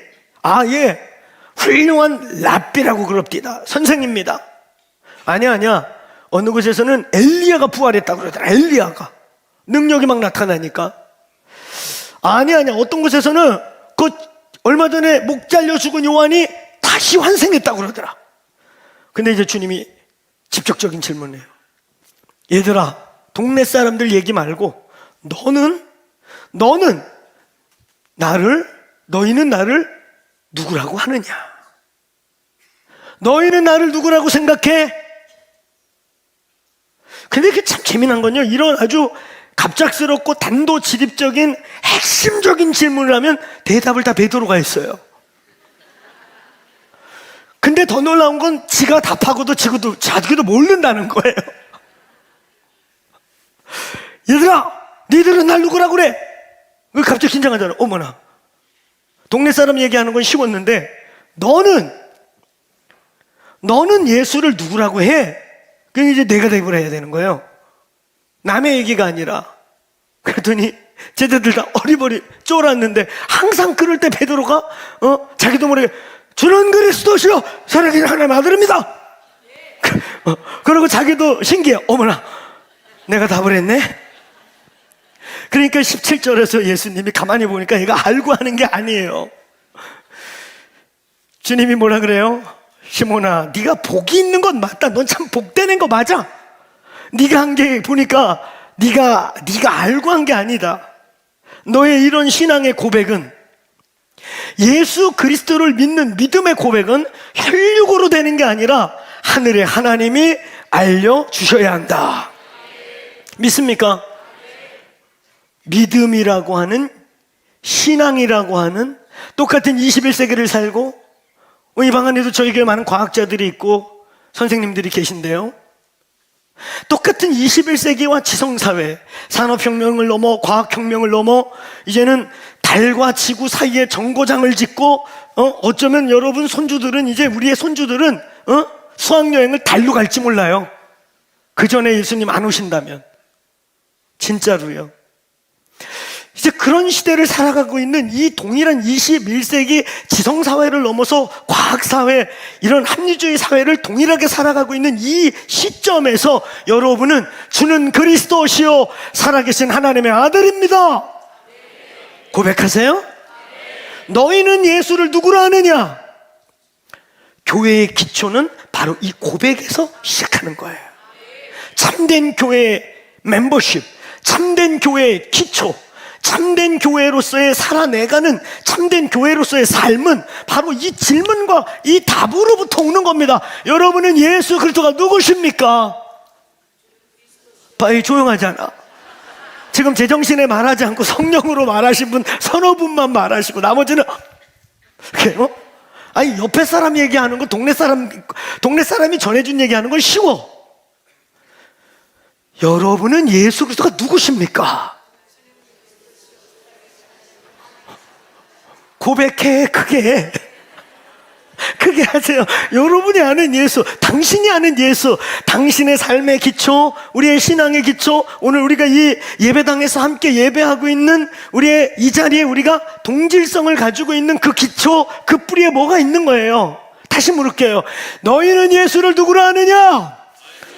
아, 예, 훌륭한 랍비라고 그럽디다. 선생입니다. 아니야. 어느 곳에서는 엘리야가 부활했다고 그러더라. 엘리야가 능력이 막 나타나니까. 아니야. 어떤 곳에서는 그 얼마 전에 목 잘려 죽은 요한이 다시 환생했다고 그러더라. 근데 이제 주님이 직접적인 질문이에요. 얘들아, 동네 사람들 얘기 말고 너희는 나를 누구라고 하느냐? 너희는 나를 누구라고 생각해? 근데 그게 참 재미난 건요, 이런 아주 갑작스럽고 단도직입적인 핵심적인 질문을 하면 대답을 다 베드로가 했어요. 근데 더 놀라운 건 지가 답하고도 자기도 모른다는 거예요. 얘들아, 니들은 날 누구라고 그래? 왜 갑자기 긴장하잖아. 어머나, 동네 사람 얘기하는 건 쉬웠는데 너는 예수를 누구라고 해? 그럼 이제 내가 대답을 해야 되는 거예요. 남의 얘기가 아니라. 그랬더니 제자들 다 어리버리 쫄았는데, 항상 그럴 때 베드로가 자기도 모르게 주는 그리스도시요 살아계신 하나님의 아들입니다. 그러고 자기도 신기해. 어머나, 내가 답을 했네. 그러니까 17절에서 예수님이 가만히 보니까 얘가 알고 하는 게 아니에요. 주님이 뭐라 그래요? 시몬아, 네가 복이 있는 건 맞다. 넌 참 복되는 거 맞아. 네가 한 게 보니까 네가 알고 한 게 아니다. 너의 이런 신앙의 고백은, 예수 그리스도를 믿는 믿음의 고백은 혈육으로 되는 게 아니라 하늘의 하나님이 알려주셔야 한다. 믿습니까? 믿음이라고 하는, 신앙이라고 하는, 똑같은 21세기를 살고, 이 방 안에도 저희 교회 많은 과학자들이 있고 선생님들이 계신데요, 똑같은 21세기와 지성사회, 산업혁명을 넘어 과학혁명을 넘어 이제는 달과 지구 사이에 정거장을 짓고, 어쩌면 여러분 손주들은, 이제 우리의 손주들은 수학여행을 달로 갈지 몰라요. 그 전에 예수님 안 오신다면. 진짜로요. 이제 그런 시대를 살아가고 있는 이 동일한 21세기 지성사회를 넘어서 과학사회, 이런 합리주의 사회를 동일하게 살아가고 있는 이 시점에서 여러분은 주는 그리스도시요 살아계신 하나님의 아들입니다. 고백하세요? 너희는 예수를 누구로 아느냐? 교회의 기초는 바로 이 고백에서 시작하는 거예요. 참된 교회의 멤버십, 참된 교회의 기초, 참된 교회로서의 살아내가는 참된 교회로서의 삶은 바로 이 질문과 이 답으로부터 오는 겁니다. 여러분은 예수 그리스도가 누구십니까? 빨리 조용하잖아. 지금 제정신에 말하지 않고 성령으로 말하신 분 서너 분만 말하시고 나머지는 그래요? 아니 옆에 사람 얘기하는 거 동네 사람이 전해준 얘기하는 건 쉬워. 여러분은 예수 그리스도가 누구십니까? 고백해. 크게 하세요. 여러분이 아는 예수, 당신이 아는 예수, 당신의 삶의 기초, 우리의 신앙의 기초, 오늘 우리가 이 예배당에서 함께 예배하고 있는 우리의 이 자리에 우리가 동질성을 가지고 있는 그 기초, 그 뿌리에 뭐가 있는 거예요? 다시 물을게요. 너희는 예수를 누구로 아느냐?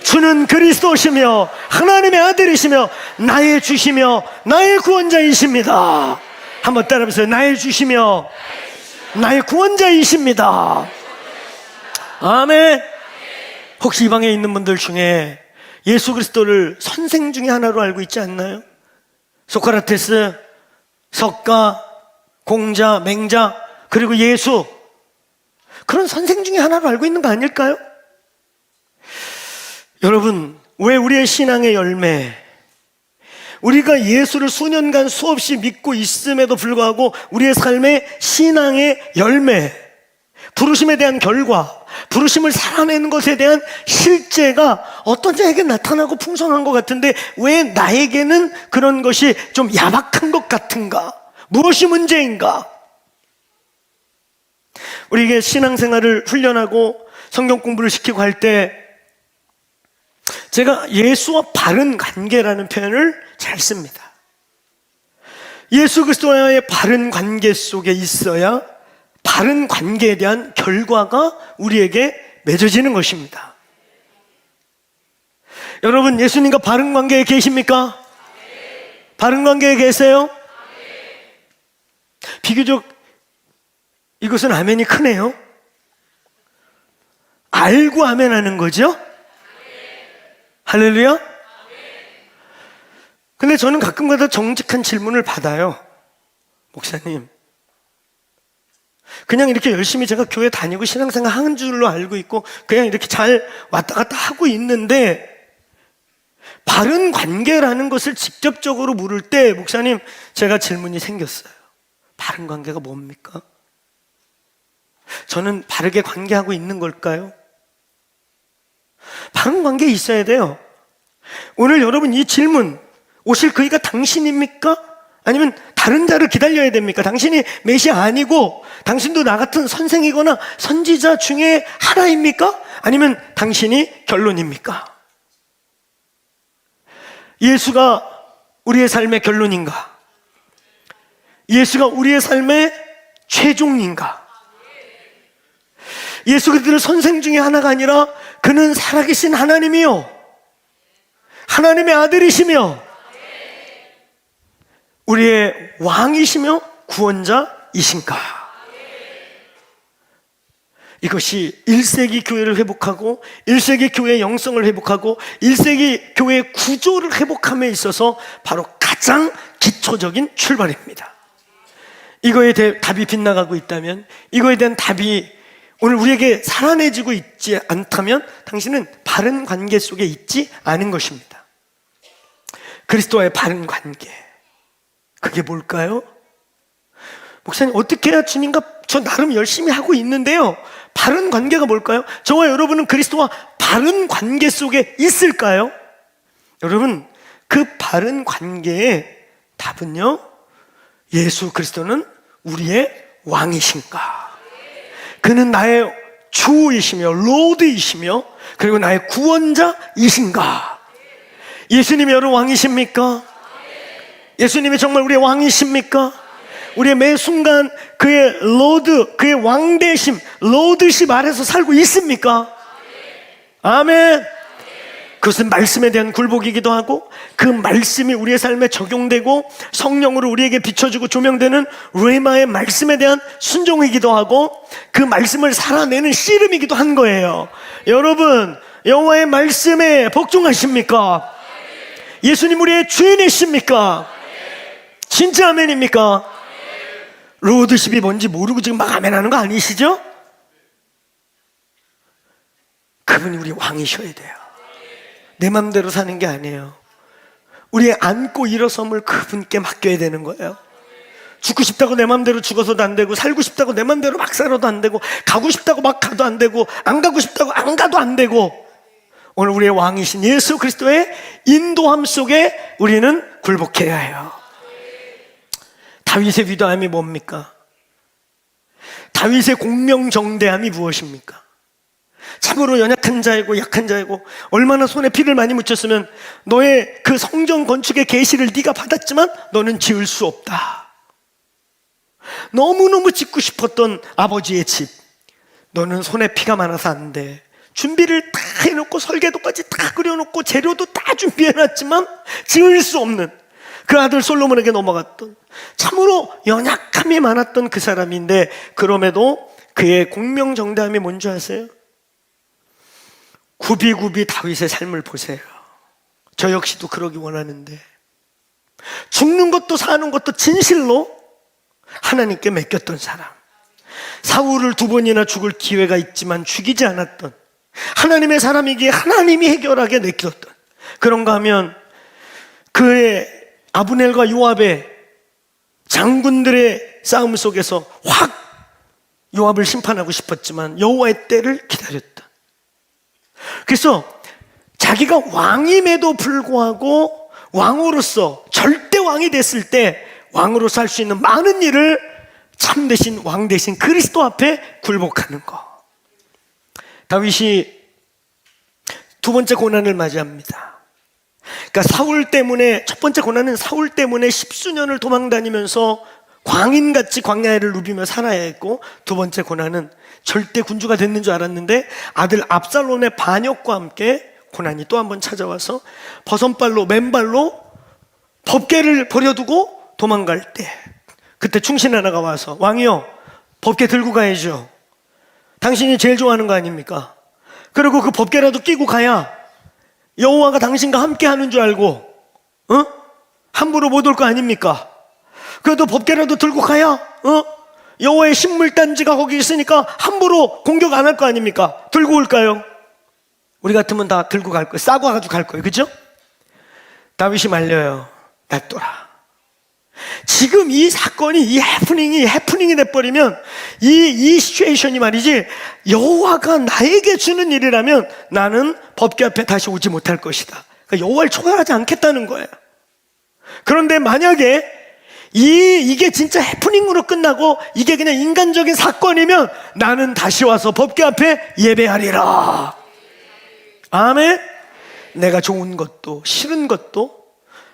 주는 그리스도시며 하나님의 아들이시며 나의 주시며 나의 구원자이십니다. 한번 따라해보세요. 나의 주시며 나의 구원자이십니다. 아멘. 혹시 이 방에 있는 분들 중에 예수 그리스도를 선생 중에 하나로 알고 있지 않나요? 소크라테스, 석가, 공자, 맹자, 그리고 예수, 그런 선생 중에 하나로 알고 있는 거 아닐까요? 여러분, 왜 우리의 신앙의 열매, 우리가 예수를 수년간 수없이 믿고 있음에도 불구하고 우리의 삶의 신앙의 열매, 부르심에 대한 결과, 부르심을 살아내는 것에 대한 실제가 어떤 자에게 나타나고 풍성한 것 같은데 왜 나에게는 그런 것이 좀 야박한 것 같은가? 무엇이 문제인가? 우리에게 신앙생활을 훈련하고 성경 공부를 시키고 할 때 제가 예수와 바른 관계라는 표현을 잘 씁니다. 예수 그리스도와의 바른 관계 속에 있어야 바른 관계에 대한 결과가 우리에게 맺어지는 것입니다. 여러분, 예수님과 바른 관계에 계십니까? 바른 관계에 계세요? 비교적 이것은 아멘이 크네요. 알고 아멘 하는 거죠? 할렐루야? 근데 저는 가끔가다 정직한 질문을 받아요. 목사님, 그냥 이렇게 열심히 제가 교회 다니고 신앙생활 하는 줄로 알고 있고 그냥 이렇게 잘 왔다 갔다 하고 있는데 바른 관계라는 것을 직접적으로 물을 때 목사님, 제가 질문이 생겼어요. 바른 관계가 뭡니까? 저는 바르게 관계하고 있는 걸까요? 바른 관계에 있어야 돼요. 오늘 여러분 이 질문, 오실 그이가 당신입니까? 아니면 다른 자를 기다려야 됩니까? 당신이 메시아 아니고 당신도 나 같은 선생이거나 선지자 중에 하나입니까? 아니면 당신이 결론입니까? 예수가 우리의 삶의 결론인가? 예수가 우리의 삶의 최종인가? 예수 그리스도를 선생 중에 하나가 아니라 그는 살아계신 하나님이요, 하나님의 아들이시며 우리의 왕이시며 구원자이신가? 이것이 1세기 교회를 회복하고 1세기 교회의 영성을 회복하고 1세기 교회의 구조를 회복함에 있어서 바로 가장 기초적인 출발입니다. 이거에 대해 답이 빗나가고 있다면, 이거에 대한 답이 오늘 우리에게 살아내지고 있지 않다면 당신은 바른 관계 속에 있지 않은 것입니다. 그리스도와의 바른 관계, 그게 뭘까요? 목사님, 어떻게 해야 주님과 저 나름 열심히 하고 있는데요, 바른 관계가 뭘까요? 저와 여러분은 그리스도와 바른 관계 속에 있을까요? 여러분, 그 바른 관계의 답은요, 예수 그리스도는 우리의 왕이신가? 그는 나의 주이시며 로드이시며 그리고 나의 구원자이신가? 예수님이 여러분 왕이십니까? 예수님이 정말 우리의 왕이십니까? 우리의 매 순간 그의 로드, 그의 왕대심, 로드십 아래서 살고 있습니까? 아멘. 그것은 말씀에 대한 굴복이기도 하고 그 말씀이 우리의 삶에 적용되고 성령으로 우리에게 비춰주고 조명되는 레마의 말씀에 대한 순종이기도 하고 그 말씀을 살아내는 씨름이기도 한 거예요. 여러분, 여호와의 말씀에 복종하십니까? 예수님 우리의 주인이십니까? 진짜 아멘입니까? 로드십이 뭔지 모르고 지금 막 아멘하는 거 아니시죠? 그분이 우리 왕이셔야 돼요. 내 맘대로 사는 게 아니에요. 우리의 안고 일어섬을 그분께 맡겨야 되는 거예요. 죽고 싶다고 내 맘대로 죽어서도 안 되고, 살고 싶다고 내 맘대로 막 살아도 안 되고, 가고 싶다고 막 가도 안 되고, 안 가고 싶다고 안 가도 안 되고, 오늘 우리의 왕이신 예수 그리스도의 인도함 속에 우리는 굴복해야 해요. 다윗의 위대함이 뭡니까? 다윗의 공명정대함이 무엇입니까? 참으로 연약한 자이고 약한 자이고 얼마나 손에 피를 많이 묻혔으면 너의 그 성전 건축의 계시를 네가 받았지만 너는 지을 수 없다. 너무너무 짓고 싶었던 아버지의 집, 너는 손에 피가 많아서 안 돼. 준비를 다 해놓고 설계도까지 다 그려놓고 재료도 다 준비해놨지만 지을 수 없는 그 아들 솔로몬에게 넘어갔던 참으로 연약함이 많았던 그 사람인데, 그럼에도 그의 공명정대함이 뭔지 아세요? 굽이굽이 다윗의 삶을 보세요. 저 역시도 그러기 원하는데 죽는 것도 사는 것도 진실로 하나님께 맡겼던 사람, 사울을 2번이나 죽을 기회가 있지만 죽이지 않았던 하나님의 사람이기에 하나님이 해결하게 맡겼던, 그런가 하면 그의 아브넬과 요압의 장군들의 싸움 속에서 확 요압을 심판하고 싶었지만 여호와의 때를 기다렸다. 그래서 자기가 왕임에도 불구하고 왕으로서 절대 왕이 됐을 때 왕으로서 할 수 있는 많은 일을 참 대신 왕 대신 그리스도 앞에 굴복하는 거. 다윗이 2번째 고난을 맞이합니다. 그러니까 사울 때문에, 첫 번째 고난은 사울 때문에 10수년을 도망다니면서 광인같이 광야를 누비며 살아야 했고, 2번째 고난은 절대 군주가 됐는 줄 알았는데 아들 압살롬의 반역과 함께 고난이 또 한 번 찾아와서 버선발로 맨발로 법궤를 버려두고 도망갈 때, 그때 충신 하나가 와서 왕이요, 법궤 들고 가야죠. 당신이 제일 좋아하는 거 아닙니까? 그리고 그 법궤라도 끼고 가야 여호와가 당신과 함께 하는 줄 알고 함부로 못 올 거 아닙니까? 그래도 법궤라도 들고 가야 여호와의 식물단지가 거기 있으니까 함부로 공격 안 할 거 아닙니까? 들고 올까요? 우리 같으면 다 들고 갈 거예요. 싸고 가지고 갈 거예요. 그죠? 다윗이 말려요. 놔둬라. 지금 이 사건이, 이 해프닝이 돼버리면 이 시츄에이션이 말이지, 여호와가 나에게 주는 일이라면 나는 법궤 앞에 다시 오지 못할 것이다. 그러니까 여호와를 초월하지 않겠다는 거예요. 그런데 만약에 이게 진짜 해프닝으로 끝나고 이게 그냥 인간적인 사건이면 나는 다시 와서 법궤 앞에 예배하리라. 아멘. 내가 좋은 것도 싫은 것도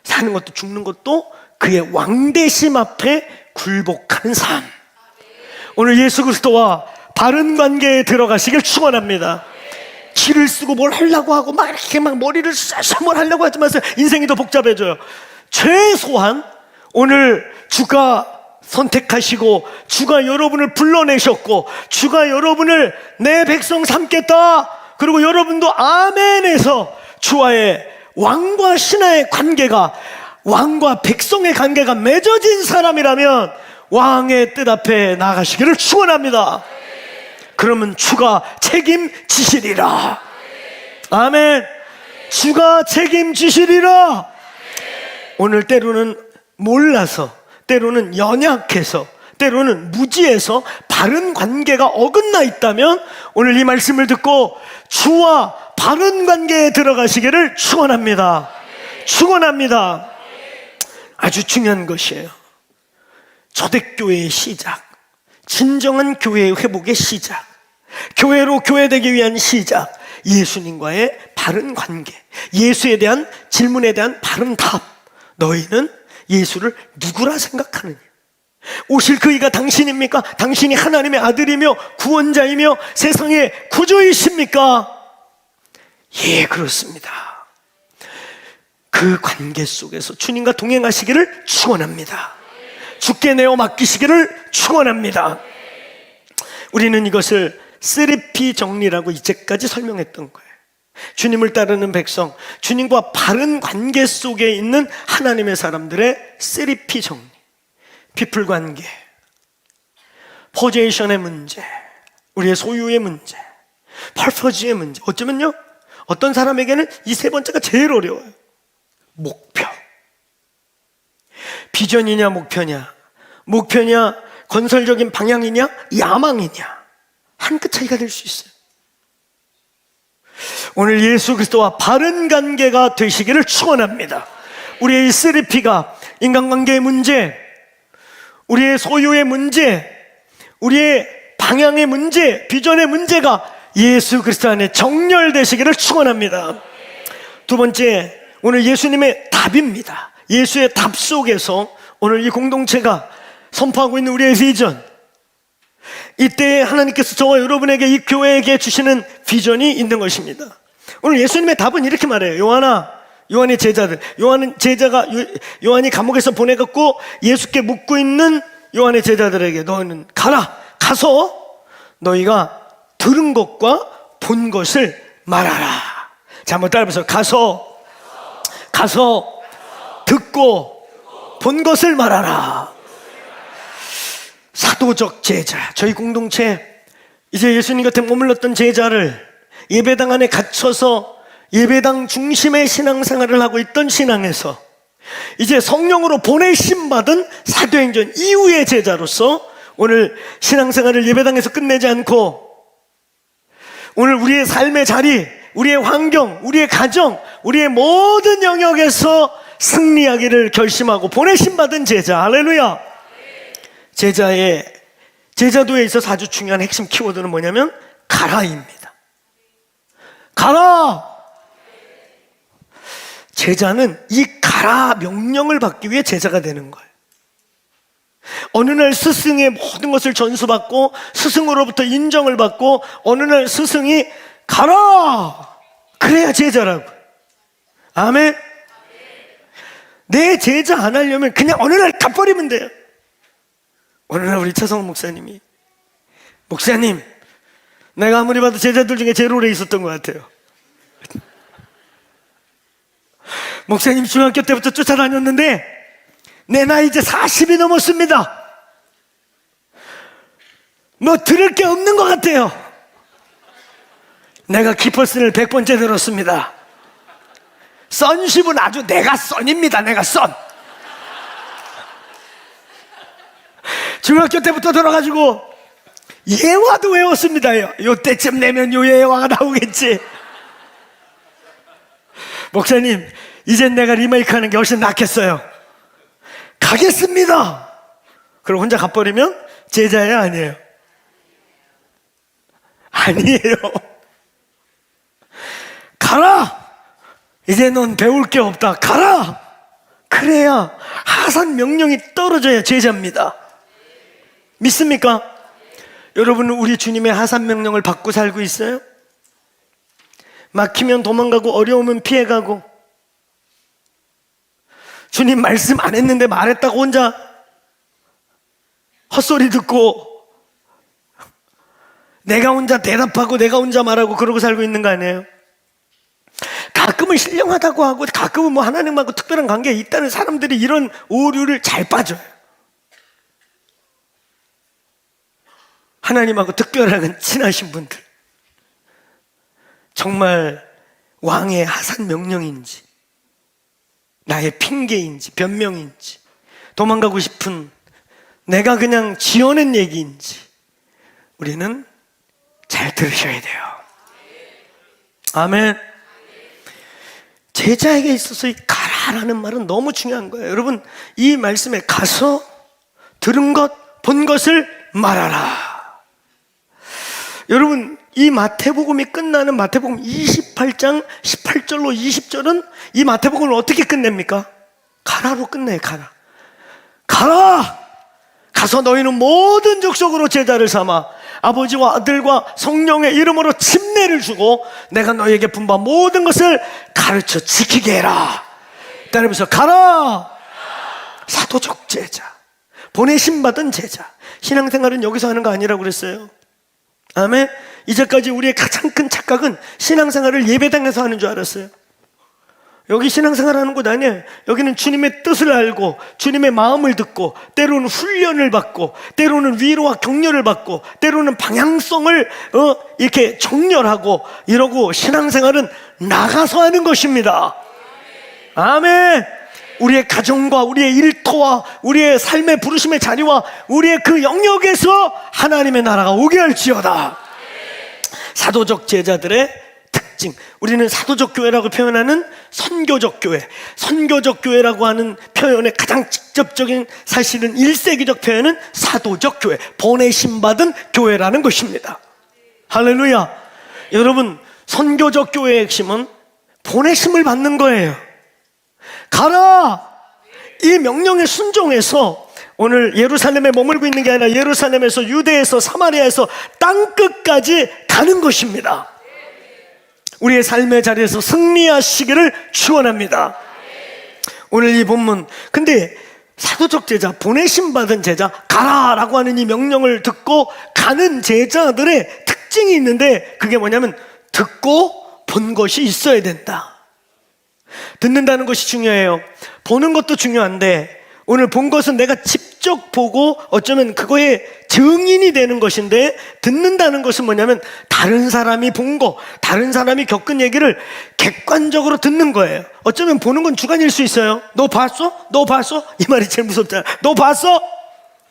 사는 것도 죽는 것도 그의 왕대심 앞에 굴복하는 삶. 오늘 예수 그리스도와 바른 관계에 들어가시길 축원합니다. 기를 쓰고 뭘 하려고 하고 막 이렇게 막 머리를 써서 뭘 하려고 하지 마세요. 인생이 더 복잡해져요. 최소한 오늘 주가 선택하시고 주가 여러분을 불러내셨고 주가 여러분을 내 백성 삼겠다, 그리고 여러분도 아멘에서 주와의 왕과 신하의 관계가, 왕과 백성의 관계가 맺어진 사람이라면 왕의 뜻 앞에 나가시기를 축원합니다. 그러면 주가 책임지시리라. 아멘. 주가 책임지시리라. 오늘 때로는 몰라서, 때로는 연약해서, 때로는 무지해서 바른 관계가 어긋나 있다면 오늘 이 말씀을 듣고 주와 바른 관계에 들어가시기를 축원합니다. 축원합니다. 아주 중요한 것이에요. 초대교회의 시작, 진정한 교회의 회복의 시작, 교회로 교회되기 위한 시작, 예수님과의 바른 관계, 예수에 대한 질문에 대한 바른 답. 너희는 예수를 누구라 생각하느냐? 오실 그이가 당신입니까? 당신이 하나님의 아들이며 구원자이며 세상의 구주이십니까? 예, 그렇습니다. 그 관계 속에서 주님과 동행하시기를 축원합니다. 주께 내어 맡기시기를 축원합니다. 우리는 이것을 3P 정리라고 이제까지 설명했던 거예요. 주님을 따르는 백성, 주님과 바른 관계 속에 있는 하나님의 사람들의 3P 정리. 피플 관계, 포제이션의 문제, 우리의 소유의 문제, 펄퍼지의 문제. 어쩌면요, 어떤 사람에게는 이 세 번째가 제일 어려워요. 목표. 비전이냐 목표냐, 목표냐 건설적인 방향이냐 야망이냐, 한 끗 차이가 될 수 있어요. 오늘 예수 그리스도와 바른 관계가 되시기를 축원합니다. 우리의 이 3P가 인간관계의 문제, 우리의 소유의 문제, 우리의 방향의 문제, 비전의 문제가 예수 그리스도 안에 정렬되시기를 축원합니다. 두 번째, 오늘 예수님의 답입니다. 예수의 답 속에서 오늘 이 공동체가 선포하고 있는 우리의 비전, 이때 하나님께서 저와 여러분에게 이 교회에게 주시는 비전이 있는 것입니다. 오늘 예수님의 답은 이렇게 말해요. 요한의 제자들, 요한이 감옥에서 보내갖고 예수께 묻고 있는 요한의 제자들에게 너희는 가서 너희가 들은 것과 본 것을 말하라. 자, 한번 따라해보세요. 가서 듣고 본 것을 말하라. 사도적 제자, 저희 공동체 이제 예수님 곁에 머물렀던 제자를 예배당 안에 갇혀서 예배당 중심의 신앙생활을 하고 있던 신앙에서 이제 성령으로 보내심 받은 사도행전 이후의 제자로서 오늘 신앙생활을 예배당에서 끝내지 않고 오늘 우리의 삶의 자리, 우리의 환경, 우리의 가정, 우리의 모든 영역에서 승리하기를 결심하고 보내심 받은 제자. 할렐루야. 제자도에 있어서 아주 중요한 핵심 키워드는 뭐냐면 가라입니다. 가라. 제자는 이 가라 명령을 받기 위해 제자가 되는 거예요. 어느 날 스승의 모든 것을 전수받고 스승으로부터 인정을 받고 어느 날 스승이 가라, 그래야 제자라고. 아멘. 내 제자 안 하려면 그냥 어느 날 가버리면 돼요. 어느 날 우리 차성훈 목사님, 내가 아무리 봐도 제자들 중에 제일 오래 있었던 것 같아요. 목사님 중학교 때부터 쫓아다녔는데 내 나이 이제 40이 넘었습니다. 뭐 들을 게 없는 것 같아요. 내가 키퍼슨을 100번째 들었습니다. 선십은 아주 내가 썬입니다. 내가 썬. 중학교 때부터 들어가지고 예화도 외웠습니다. 요때쯤 내면 요 예화가 나오겠지. 목사님, 이젠 내가 리메이크 하는 게 훨씬 낫겠어요. 가겠습니다. 그럼 혼자 가버리면 제자예요, 아니에요? 아니에요. 가라. 이제 넌 배울 게 없다. 가라. 그래야 하산 명령이 떨어져야 제자입니다. 믿습니까? 여러분은 우리 주님의 하산 명령을 받고 살고 있어요? 막히면 도망가고 어려우면 피해가고, 주님 말씀 안 했는데 말했다고 혼자 헛소리 듣고 내가 혼자 대답하고 내가 혼자 말하고 그러고 살고 있는 거 아니에요? 가끔은 신령하다고 하고 가끔은 뭐 하나님하고 특별한 관계에 있다는 사람들이 이런 오류를 잘 빠져요. 하나님하고 특별하게 친하신 분들, 정말 왕의 하산 명령인지 나의 핑계인지 변명인지 도망가고 싶은 내가 그냥 지어낸 얘기인지 우리는 잘 들으셔야 돼요. 아멘. 제자에게 있어서 이 가라라는 말은 너무 중요한 거예요. 여러분, 이 말씀에 가서 들은 것, 본 것을 말하라. 여러분, 이 마태복음이 끝나는 마태복음 28장 18절로 20절은 이 마태복음을 어떻게 끝냅니까? 가라로 끝내. 가라! 가서 너희는 모든 족속으로 제자를 삼아 아버지와 아들과 성령의 이름으로 침례를 주고 내가 너희에게 분부한 모든 것을 가르쳐 지키게 해라. 따르면서 가라! 사도적 제자, 보내심 받은 제자. 신앙생활은 여기서 하는 거 아니라고 그랬어요. 아멘. 이제까지 우리의 가장 큰 착각은 신앙생활을 예배당에서 하는 줄 알았어요. 여기 신앙생활 하는 곳 아니에요. 여기는 주님의 뜻을 알고 주님의 마음을 듣고 때로는 훈련을 받고 때로는 위로와 격려를 받고 때로는 방향성을 이렇게 정렬하고 이러고 신앙생활은 나가서 하는 것입니다. 아멘. 우리의 가정과 우리의 일터와 우리의 삶의 부르심의 자리와 우리의 그 영역에서 하나님의 나라가 오게 할지어다. 사도적 제자들의 특징, 우리는 사도적 교회라고 표현하는 선교적 교회, 선교적 교회라고 하는 표현의 가장 직접적인 사실은 1세기적 표현은 사도적 교회, 보내심 받은 교회라는 것입니다. 할렐루야. 여러분, 선교적 교회의 핵심은 보내심을 받는 거예요. 가라! 이 명령에 순종해서 오늘 예루살렘에 머물고 있는 게 아니라 예루살렘에서 유대에서 사마리아에서 땅끝까지 가는 것입니다. 우리의 삶의 자리에서 승리하시기를 축원합니다. 오늘 이 본문, 근데 사도적 제자, 보내심 받은 제자, 가라라고 하는 이 명령을 듣고 가는 제자들의 특징이 있는데 그게 뭐냐면 듣고 본 것이 있어야 된다. 듣는다는 것이 중요해요. 보는 것도 중요한데 오늘 본 것은 내가 직접 보고 어쩌면 그거의 증인이 되는 것인데 듣는다는 것은 뭐냐면 다른 사람이 본 거, 다른 사람이 겪은 얘기를 객관적으로 듣는 거예요. 어쩌면 보는 건 주관일 수 있어요. 너 봤어? 너 봤어? 이 말이 제일 무섭잖아. 너 봤어?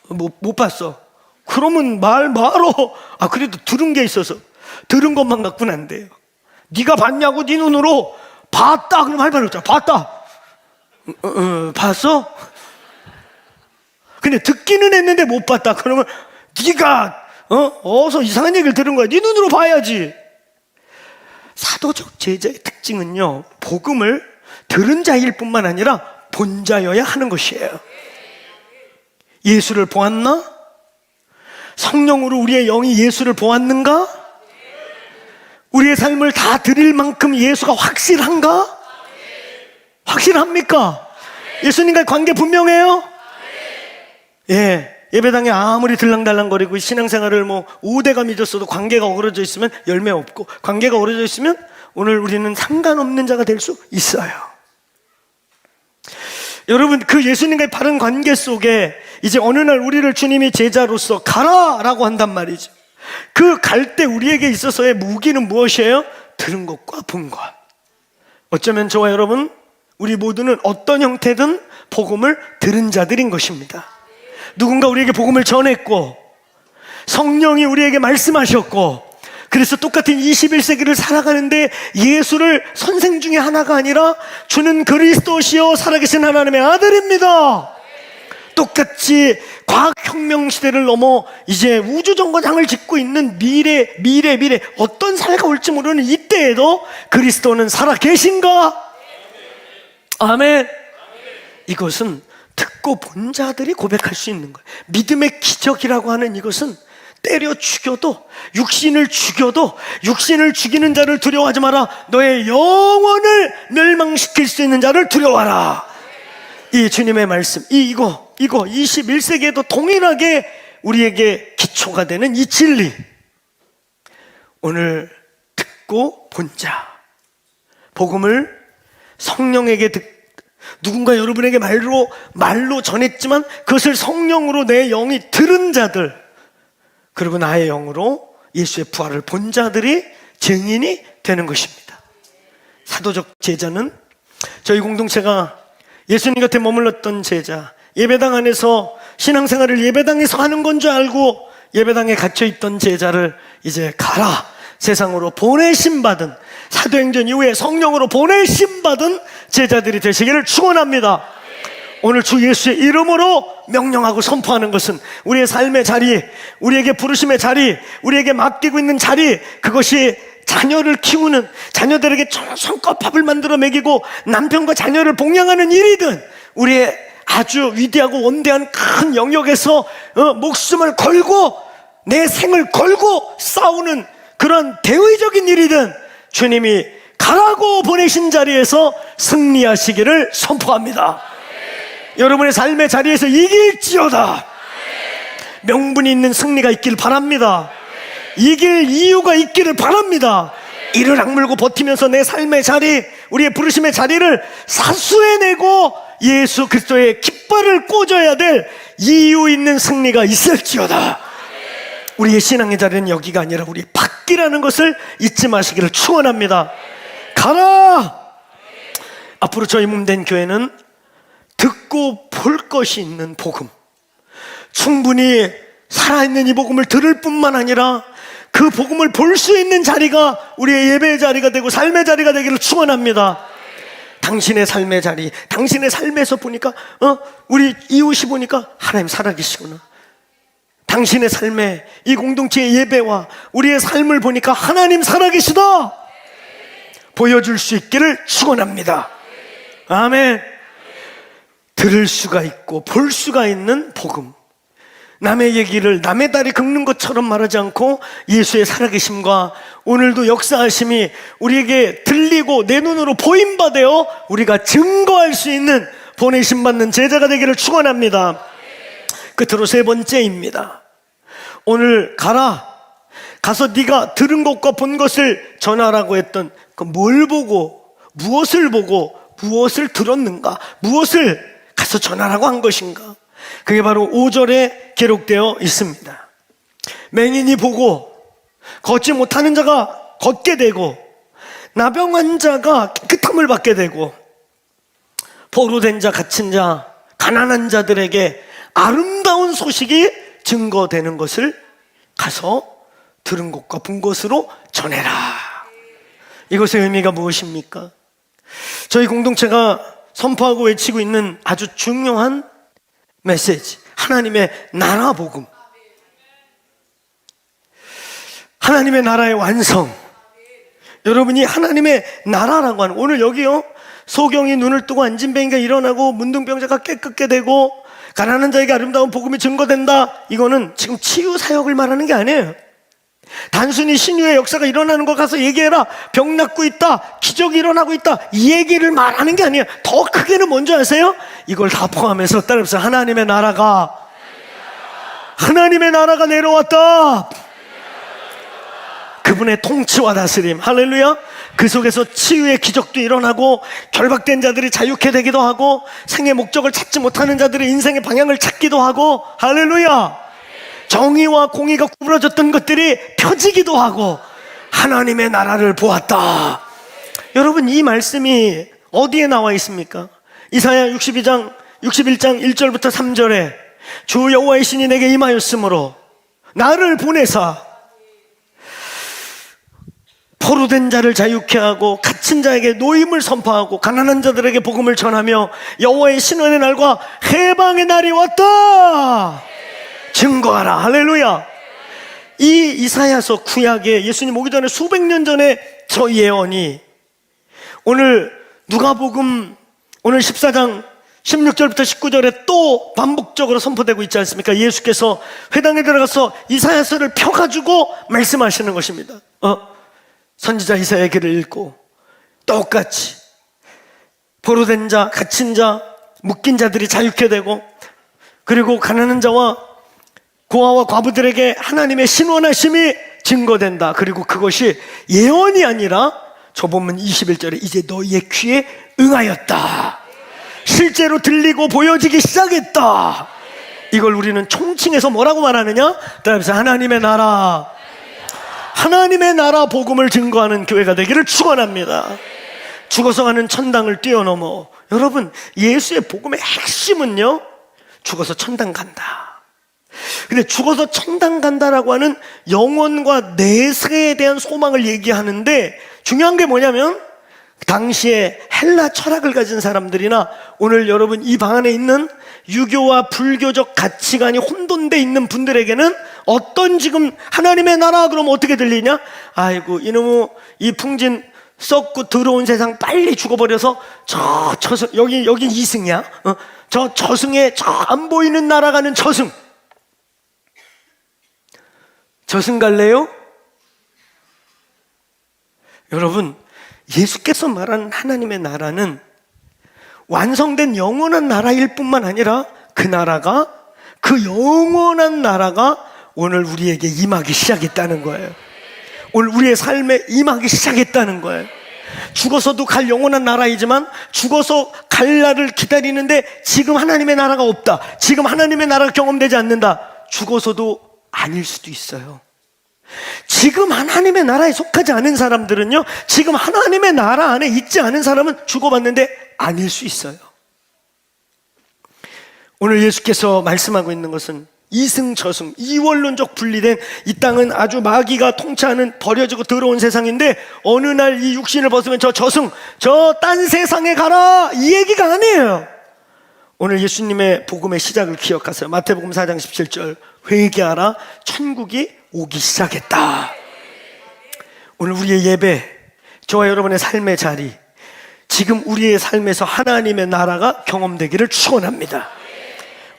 못 봤어. 그러면 말어. 그래도 들은 게 있어서 들은 것만 갖고는 안 돼요. 네가 봤냐고 네 눈으로 봤다 그럼 할 말 없잖아. 봤다. 봤어? 근데 듣기는 했는데 못 봤다 그러면 네가 어서 이상한 얘기를 들은 거야. 네 눈으로 봐야지. 사도적 제자의 특징은요, 복음을 들은 자일 뿐만 아니라 본 자여야 하는 것이에요. 예수를 보았나? 성령으로 우리의 영이 예수를 보았는가? 우리의 삶을 다 드릴 만큼 예수가 확실한가? 확실합니까? 예수님과의 관계 분명해요? 예배당에 아무리 들랑달랑거리고 신앙생활을 5대가 믿었어도 관계가 어그러져 있으면 열매 없고 관계가 어그러져 있으면 오늘 우리는 상관없는 자가 될 수 있어요. 여러분, 그 예수님과의 바른 관계 속에 이제 어느 날 우리를 주님이 제자로서 가라라고 한단 말이죠. 그 갈 때 우리에게 있어서의 무기는 무엇이에요? 들은 것과 본 것. 어쩌면 저와 여러분, 우리 모두는 어떤 형태든 복음을 들은 자들인 것입니다. 누군가 우리에게 복음을 전했고 성령이 우리에게 말씀하셨고 그래서 똑같은 21세기를 살아가는데 예수를 선생 중에 하나가 아니라 주는 그리스도시요 살아계신 하나님의 아들입니다. 똑같이 과학혁명 시대를 넘어 이제 우주정거장을 짓고 있는 미래 어떤 사회가 올지 모르는 이때에도 그리스도는 살아계신가? 아멘. 이것은 듣고 본 자들이 고백할 수 있는 거예요. 믿음의 기적이라고 하는 이것은 때려 죽여도 육신을 죽이는 자를 두려워하지 마라. 너의 영혼을 멸망시킬 수 있는 자를 두려워하라. 이 주님의 말씀, 이거 21세기에도 동일하게 우리에게 기초가 되는 이 진리, 오늘 듣고 본 자, 복음을 성령에게 누군가 여러분에게 말로 전했지만 그것을 성령으로 내 영이 들은 자들, 그리고 나의 영으로 예수의 부활을 본 자들이 증인이 되는 것입니다. 사도적 제자는 저희 공동체가 예수님 곁에 머물렀던 제자, 예배당 안에서 신앙생활을 예배당에서 하는 건 줄 알고 예배당에 갇혀있던 제자를 이제 가라, 세상으로 보내심 받은, 사도행전 이후에 성령으로 보내심 받은 제자들이 되시기를 축원합니다. 오늘 주 예수의 이름으로 명령하고 선포하는 것은 우리의 삶의 자리, 우리에게 부르심의 자리, 우리에게 맡기고 있는 자리, 그것이 자녀를 키우는, 자녀들에게 손꼽 밥을 만들어 먹이고 남편과 자녀를 봉양하는 일이든, 우리의 아주 위대하고 원대한 큰 영역에서 목숨을 걸고 내 생을 걸고 싸우는 그런 대의적인 일이든, 주님이 가라고 보내신 자리에서 승리하시기를 선포합니다. 여러분의 삶의 자리에서 이길지어다. 명분이 있는 승리가 있기를 바랍니다. 이길 이유가 있기를 바랍니다. 이를 악물고 버티면서 내 삶의 자리, 우리의 부르심의 자리를 사수해내고 예수 그리스도의 깃발을 꽂아야 될 이유 있는 승리가 있을지어다. 우리의 신앙의 자리는 여기가 아니라 우리 밖이라는 것을 잊지 마시기를 축원합니다. 가라! 앞으로 저희 몸된 교회는 듣고 볼 것이 있는 복음, 충분히 살아있는 이 복음을 들을 뿐만 아니라 그 복음을 볼 수 있는 자리가 우리의 예배의 자리가 되고 삶의 자리가 되기를 축원합니다. 당신의 삶의 자리, 당신의 삶에서 보니까 우리 이웃이 보니까 하나님 살아계시구나. 당신의 삶에 이 공동체의 예배와 우리의 삶을 보니까 하나님 살아계시다 보여줄 수 있기를 축원합니다. 아멘. 들을 수가 있고 볼 수가 있는 복음, 남의 얘기를 남의 다리 긁는 것처럼 말하지 않고 예수의 살아계심과 오늘도 역사하심이 우리에게 들리고 내 눈으로 보임 바 되어 우리가 증거할 수 있는 보내심 받는 제자가 되기를 축원합니다. 끝으로 세 번째입니다. 오늘 가서 네가 들은 것과 본 것을 전하라고 했던 그 뭘 보고 무엇을 들었는가, 무엇을 가서 전하라고 한 것인가, 그게 바로 5절에 기록되어 있습니다. 맹인이 보고 걷지 못하는 자가 걷게 되고 나병 자가 깨끗함을 받게 되고 포로된 자, 갇힌 자, 가난한 자들에게 아름다운 소식이 증거되는 것을 가서 들은 것과 본 것으로 전해라. 이것의 의미가 무엇입니까? 저희 공동체가 선포하고 외치고 있는 아주 중요한 메시지, 하나님의 나라 복음, 하나님의 나라의 완성. 여러분이 하나님의 나라라고 하는, 오늘 여기요 소경이 눈을 뜨고 안진뱅이가 일어나고 문둥병자가 깨끗게 되고 가난한 자에게 아름다운 복음이 증거된다, 이거는 지금 치유 사역을 말하는 게 아니에요. 단순히 신유의 역사가 일어나는 거 가서 얘기해라, 병 낫고 있다, 기적이 일어나고 있다, 이 얘기를 말하는 게 아니에요. 더 크게는 뭔지 아세요? 이걸 다 포함해서 따라해보세요. 하나님의 나라가 내려왔다. 그분의 통치와 다스림, 할렐루야. 그 속에서 치유의 기적도 일어나고 결박된 자들이 자유케 되기도 하고 생의 목적을 찾지 못하는 자들이 인생의 방향을 찾기도 하고, 할렐루야. 정의와 공의가 구부러졌던 것들이 펴지기도 하고 하나님의 나라를 보았다. 여러분, 이 말씀이 어디에 나와 있습니까? 이사야 61장 1절부터 3절에 주 여호와의 신이 내게 임하였으므로 나를 보내사 포로된 자를 자유케 하고 갇힌 자에게 노임을 선포하고 가난한 자들에게 복음을 전하며 여호와의 신원의 날과 해방의 날이 왔다 증거하라. 할렐루야. 이 이사야서 구약에 예수님 오기 전에 수백 년 전에 저 예언이 오늘 누가복음 오늘 14장 16절부터 19절에 또 반복적으로 선포되고 있지 않습니까? 예수께서 회당에 들어가서 이사야서를 펴가지고 말씀하시는 것입니다. 선지자 이사야의 글을 읽고 똑같이 포로된 자, 갇힌 자, 묶인 자들이 자유케 되고 그리고 가난한 자와 고아와 과부들에게 하나님의 신원하심이 증거된다. 그리고 그것이 예언이 아니라 저 본문 21절에 이제 너희의 귀에 응하였다. 실제로 들리고 보여지기 시작했다. 이걸 우리는 총칭해서 뭐라고 말하느냐? 따라서 하나님의 나라 복음을 증거하는 교회가 되기를 축원합니다. 죽어서 가는 천당을 뛰어넘어, 여러분, 예수의 복음의 핵심은요, 죽어서 천당 간다. 근데 죽어서 천당 간다라고 하는 영혼과 내세에 대한 소망을 얘기하는데 중요한 게 뭐냐면 당시에 헬라 철학을 가진 사람들이나 오늘 여러분 이 방 안에 있는 유교와 불교적 가치관이 혼돈돼 있는 분들에게는 어떤 지금 하나님의 나라 그러면 어떻게 들리냐? 아이고 이놈의 이 풍진 썩고 더러운 세상 빨리 죽어버려서 저 저승 여기 이승이야. 저 저승에 저 안 보이는 나라 가는 저승 갈래요? 여러분 예수께서 말하는 하나님의 나라는 완성된 영원한 나라일 뿐만 아니라 그 나라가 그 영원한 나라가 오늘 우리에게 임하기 시작했다는 거예요. 오늘 우리의 삶에 임하기 시작했다는 거예요. 죽어서도 갈 영원한 나라이지만 죽어서 갈 날을 기다리는데 지금 하나님의 나라가 없다. 지금 하나님의 나라가 경험되지 않는다. 죽어서도 아닐 수도 있어요. 지금 하나님의 나라에 속하지 않은 사람들은요, 지금 하나님의 나라 안에 있지 않은 사람은 죽어봤는데 아닐 수 있어요. 오늘 예수께서 말씀하고 있는 것은 이승저승, 이원론적 분리된 이 땅은 아주 마귀가 통치하는 버려지고 더러운 세상인데 어느 날 이 육신을 벗으면 저 저승, 저 딴 세상에 가라 이 얘기가 아니에요. 오늘 예수님의 복음의 시작을 기억하세요. 마태복음 4장 17절 회개하라 천국이 오기 시작했다. 오늘 우리의 예배, 저와 여러분의 삶의 자리, 지금 우리의 삶에서 하나님의 나라가 경험되기를 축원합니다.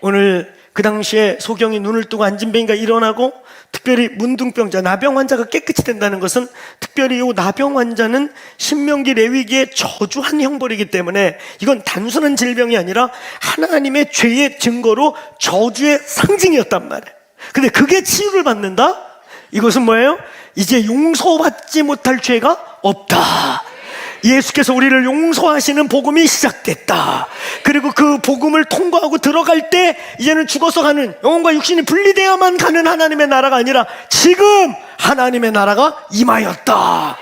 오늘 그 당시에 소경이 눈을 뜨고 안진뱅이가 일어나고 특별히 문둥병자, 나병 환자가 깨끗이 된다는 것은 특별히 이 나병 환자는 신명기 레위기의 저주한 형벌이기 때문에 이건 단순한 질병이 아니라 하나님의 죄의 증거로 저주의 상징이었단 말이에요. 근데 그게 치유를 받는다? 이것은 뭐예요? 이제 용서받지 못할 죄가 없다. 예수께서 우리를 용서하시는 복음이 시작됐다. 그리고 그 복음을 통과하고 들어갈 때 이제는 죽어서 가는, 영혼과 육신이 분리되어야만 가는 하나님의 나라가 아니라 지금 하나님의 나라가 임하였다.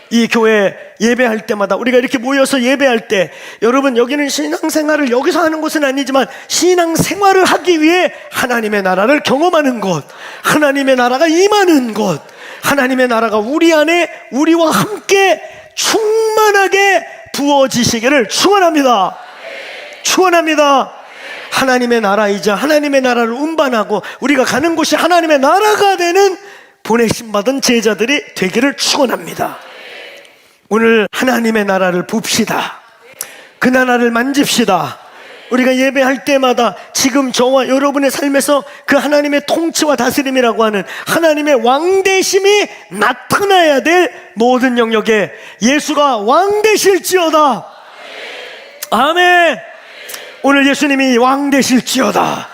이 교회 예배할 때마다 우리가 이렇게 모여서 예배할 때, 여러분 여기는 신앙생활을 여기서 하는 곳은 아니지만 신앙생활을 하기 위해 하나님의 나라를 경험하는 곳, 하나님의 나라가 임하는 곳, 하나님의 나라가 우리 안에 우리와 함께 충만하게 부어지시기를 축원합니다. 축원합니다. 하나님의 나라이자 하나님의 나라를 운반하고 우리가 가는 곳이 하나님의 나라가 되는 보내심 받은 제자들이 되기를 축원합니다. 오늘 하나님의 나라를 봅시다. 그 나라를 만집시다. 우리가 예배할 때마다 지금 저와 여러분의 삶에서 그 하나님의 통치와 다스림이라고 하는 하나님의 왕되심이 나타나야 될 모든 영역에 예수가 왕되실지어다. 아멘. 오늘 예수님이 왕되실지어다.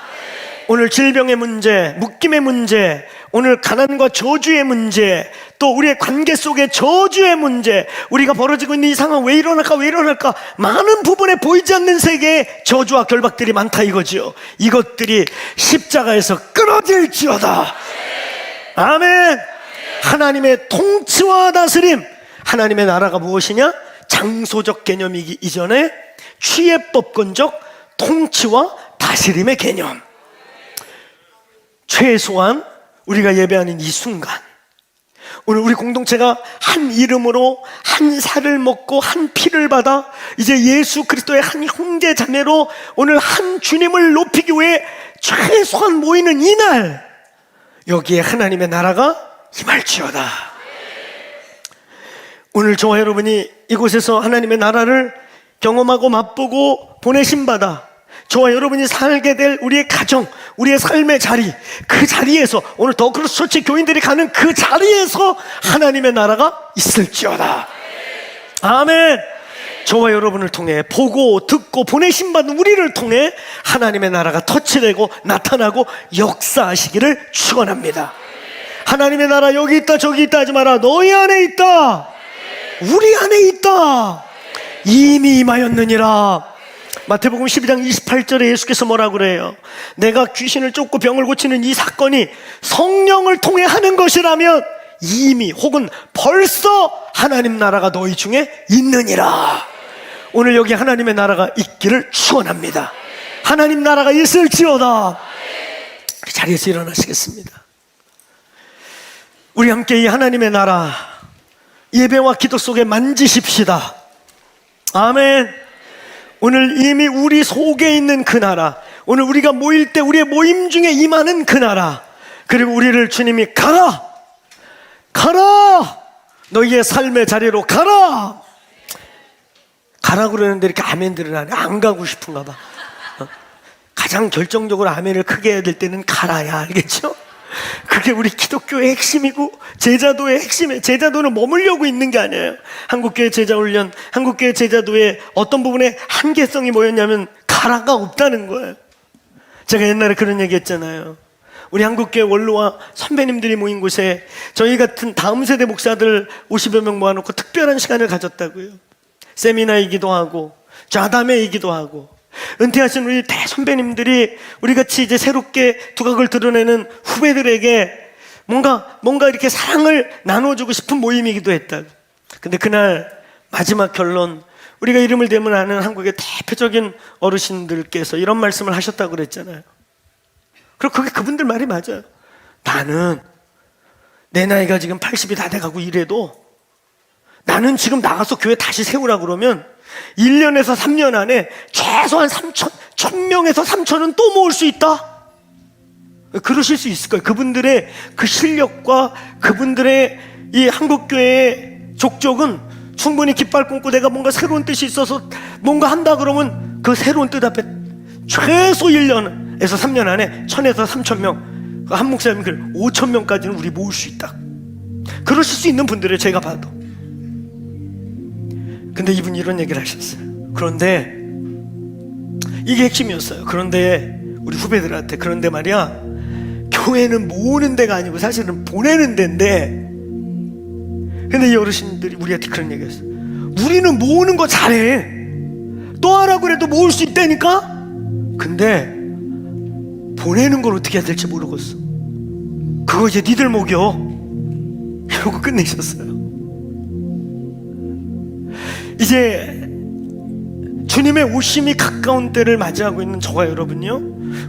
오늘 질병의 문제, 묶임의 문제, 오늘 가난과 저주의 문제, 또 우리의 관계 속의 저주의 문제, 우리가 벌어지고 있는 이 상황 왜 이러날까 많은 부분에 보이지 않는 세계에 저주와 결박들이 많다 이거지요. 이것들이 십자가에서 끊어질지어다. 아멘. 하나님의 통치와 다스림, 하나님의 나라가 무엇이냐? 장소적 개념이기 이전에 취해법권적 통치와 다스림의 개념. 최소한 우리가 예배하는 이 순간, 오늘 우리 공동체가 한 이름으로 한 살을 먹고 한 피를 받아 이제 예수 그리스도의 한 형제 자매로 오늘 한 주님을 높이기 위해 최소한 모이는 이날, 여기에 하나님의 나라가 임할지어다. 오늘 저와 여러분이 이곳에서 하나님의 나라를 경험하고 맛보고 보내심받아 저와 여러분이 살게 될 우리의 가정, 우리의 삶의 자리, 그 자리에서 오늘 더 크로스 처치 교인들이 가는 그 자리에서 하나님의 나라가 있을지어다. 아멘. 저와 여러분을 통해 보고 듣고 보내심받은 우리를 통해 하나님의 나라가 터치되고 나타나고 역사하시기를 축원합니다. 하나님의 나라 여기 있다 저기 있다 하지 마라. 너희 안에 있다. 우리 안에 있다. 이미 임하였느니라. 마태복음 12장 28절에 예수께서 뭐라고 그래요? 내가 귀신을 쫓고 병을 고치는 이 사건이 성령을 통해 하는 것이라면 이미 혹은 벌써 하나님 나라가 너희 중에 있느니라. 오늘 여기 하나님의 나라가 있기를 축원합니다. 하나님 나라가 있을지어다. 그 자리에서 일어나시겠습니다. 우리 함께 이 하나님의 나라, 예배와 기도 속에 만지십시다. 아멘. 오늘 이미 우리 속에 있는 그 나라, 오늘 우리가 모일 때 우리의 모임 중에 임하는 그 나라, 그리고 우리를 주님이 가라, 가라, 너희의 삶의 자리로 가라, 가라고 그러는데 이렇게 아멘들을 하네. 안 가고 싶은가 봐. 가장 결정적으로 아멘을 크게 해야 될 때는 가라야, 알겠죠? 그게 우리 기독교의 핵심이고 제자도의 핵심이에요. 제자도는 머물려고 있는 게 아니에요. 한국교회 제자훈련, 한국교회 제자도의 어떤 부분에 한계성이 뭐였냐면 가라가 없다는 거예요. 제가 옛날에 그런 얘기 했잖아요. 우리 한국교회 원로와 선배님들이 모인 곳에 저희 같은 다음 세대 목사들 50여 명 모아놓고 특별한 시간을 가졌다고요. 세미나이기도 하고 좌담회이기도 하고, 은퇴하신 우리 대선배님들이 우리같이 이제 새롭게 두각을 드러내는 후배들에게 뭔가 이렇게 사랑을 나눠주고 싶은 모임이기도 했다. 근데 그날 마지막 결론, 우리가 이름을 대면 아는 한국의 대표적인 어르신들께서 이런 말씀을 하셨다고 그랬잖아요. 그리고 그게 그분들 말이 맞아요. 나는 내 나이가 지금 80이 다 돼가고 이래도 나는 지금 나가서 교회 다시 세우라고 그러면 1년에서 3년 안에 최소한 1000명에서 3000은 또 모을 수 있다. 그러실 수 있을 거예요. 그분들의 그 실력과 그분들의 이 한국교회의 족적은 충분히 깃발 꽂고 내가 뭔가 새로운 뜻이 있어서 뭔가 한다 그러면 그 새로운 뜻 앞에 최소 1년에서 3년 안에 1000에서 3000명, 한 목사님 5000명까지는 우리 모을 수 있다. 그러실 수 있는 분들을 제가 봐도. 근데 이분이 이런 얘기를 하셨어요. 그런데 이게 핵심이었어요. 그런데 우리 후배들한테, 그런데 말이야, 교회는 모으는 데가 아니고 사실은 보내는 데인데, 근데 이 어르신들이 우리한테 그런 얘기했어요. 우리는 모으는 거 잘해. 또 하라고 그래도 모을 수 있다니까? 근데 보내는 걸 어떻게 해야 될지 모르겠어. 그거 이제 니들 먹여. 이러고 끝내셨어요. 이제 주님의 오심이 가까운 때를 맞이하고 있는 저와 여러분요,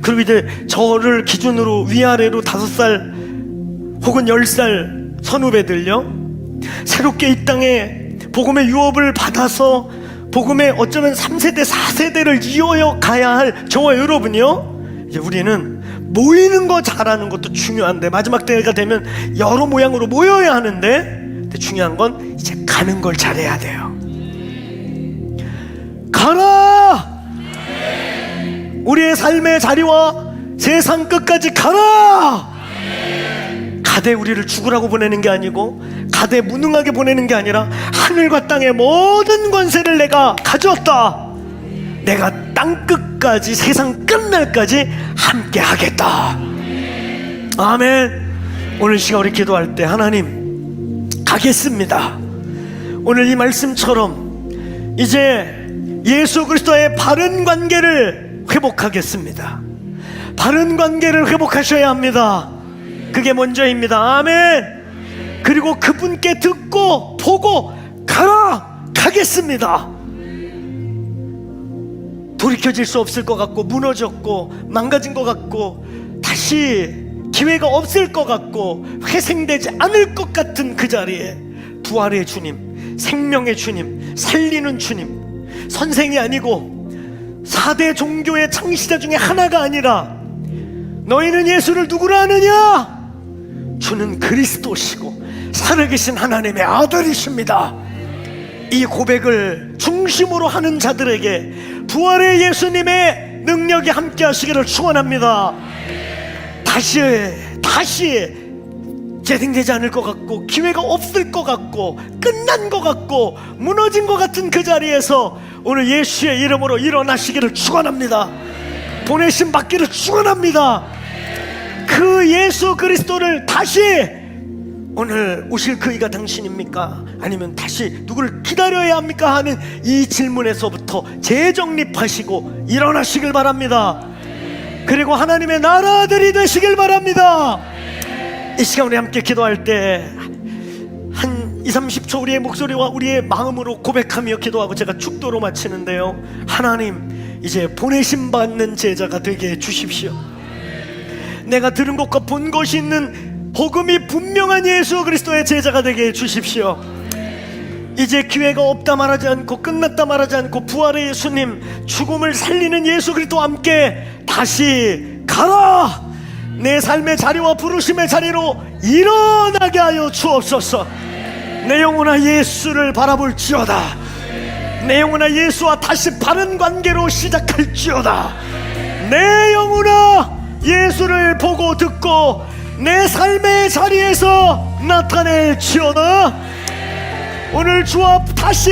그리고 이제 저를 기준으로 위아래로 5살 혹은 10살 선후배들요, 새롭게 이 땅에 복음의 유업을 받아서 복음의 어쩌면 3세대 4세대를 이어여 가야 할 저와 여러분이요, 이제 우리는 모이는 거 잘하는 것도 중요한데, 마지막 때가 되면 여러 모양으로 모여야 하는데, 근데 중요한 건 이제 가는 걸 잘해야 돼요. 가라! 우리의 삶의 자리와 세상 끝까지 가라! 가대 우리를 죽으라고 보내는 게 아니고, 가대 무능하게 보내는 게 아니라, 하늘과 땅의 모든 권세를 내가 가졌다. 내가 땅 끝까지, 세상 끝날까지 함께 하겠다. 아멘. 오늘 시간 우리 기도할 때, 하나님 가겠습니다. 오늘 이 말씀처럼 이제 예수 그리스도의 바른 관계를 회복하겠습니다. 바른 관계를 회복하셔야 합니다. 그게 먼저입니다. 아멘. 그리고 그분께 듣고 보고 가겠습니다. 돌이켜질 수 없을 것 같고, 무너졌고 망가진 것 같고, 다시 기회가 없을 것 같고, 회생되지 않을 것 같은 그 자리에 부활의 주님, 생명의 주님, 살리는 주님, 선생이 아니고 4대 종교의 창시자 중에 하나가 아니라, 너희는 예수를 누구라 하느냐? 주는 그리스도시고 살아계신 하나님의 아들이십니다. 이 고백을 중심으로 하는 자들에게 부활의 예수님의 능력이 함께 하시기를 축원합니다. 다시 재생되지 않을 것 같고, 기회가 없을 것 같고, 끝난 것 같고, 무너진 것 같은 그 자리에서 오늘 예수의 이름으로 일어나시기를 축원합니다. 보내심 받기를 축원합니다. 그 예수 그리스도를 다시, 오늘 오실 그 이가 당신입니까? 아니면 다시 누구를 기다려야 합니까? 하는 이 질문에서부터 재정립하시고 일어나시길 바랍니다. 그리고 하나님의 나라 아들이 되시길 바랍니다. 이 시간 우리 함께 기도할 때 한 20-30초 우리의 목소리와 우리의 마음으로 고백하며 기도하고 제가 축도로 마치는데요, 하나님, 이제 보내심 받는 제자가 되게 해주십시오. 내가 들은 것과 본 것이 있는 복음이 분명한 예수 그리스도의 제자가 되게 해주십시오. 이제 기회가 없다 말하지 않고 끝났다 말하지 않고 부활의 예수님, 죽음을 살리는 예수 그리스도와 함께 다시 가라. 내 삶의 자리와 부르심의 자리로 일어나게 하여 주옵소서. 내 영혼아 예수를 바라볼지어다. 내 영혼아 예수와 다시 바른 관계로 시작할지어다. 내 영혼아 예수를 보고 듣고 내 삶의 자리에서 나타낼지어다. 오늘 주와 다시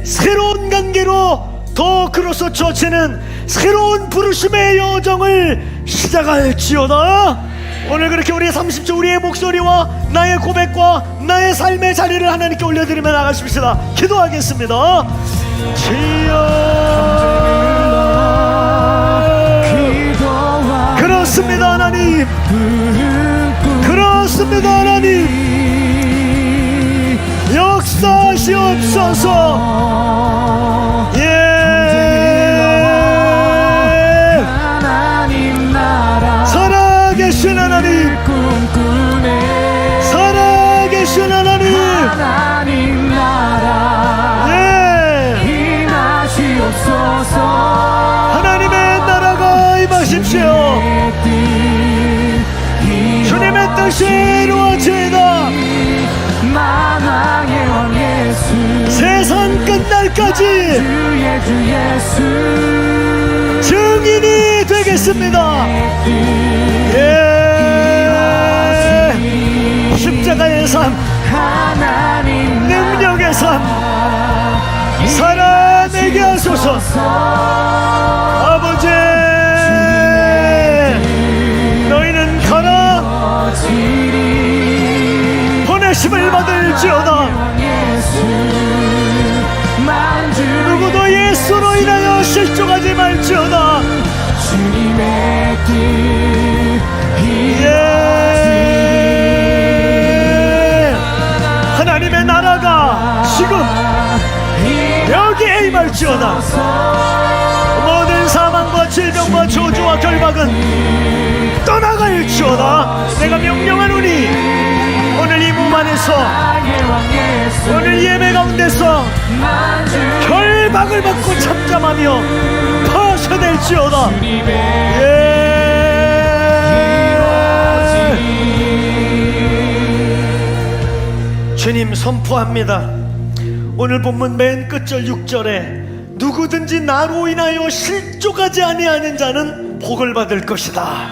새로운 관계로 더 크로스 처치는 새로운 부르심의 여정을 시작할지어다. 오늘 그렇게 우리의 30초 우리의 목소리와 나의 고백과 나의 삶의 자리를 하나님께 올려드리며 나가십시다. 기도하겠습니다. 주여, 그렇습니다 하나님, 그렇습니다 하나님, 역사하시옵소서. 살아계신 하나님, 살아계신 하나님, 하나님의 나라가 임하십시오. 주님의 뜻이 이루어지이다. 세상 끝날까지 증인이 되겠습니다. 십자가의 삶, 능력의 삶 살아내게 하소서. 아버지, 너희는 가라. 보내심을 받을지어다. 누구도 예수로 인하여 실족하지 말지어다. 하나님의 나라가 지금 여기에 임할지어다. 모든 사망과 질병과 저주와 결박은 떠나갈지어다. 내가 명령하노니 오늘 이 몸 안에서, 오늘 예배 가운데서 결박을 받고 잠잠하며 파셔낼지어다. 주님 선포합니다. 오늘 본문 맨 끝절 6절에 누구든지 나로 인하여 실족하지 아니하는 자는 복을 받을 것이다.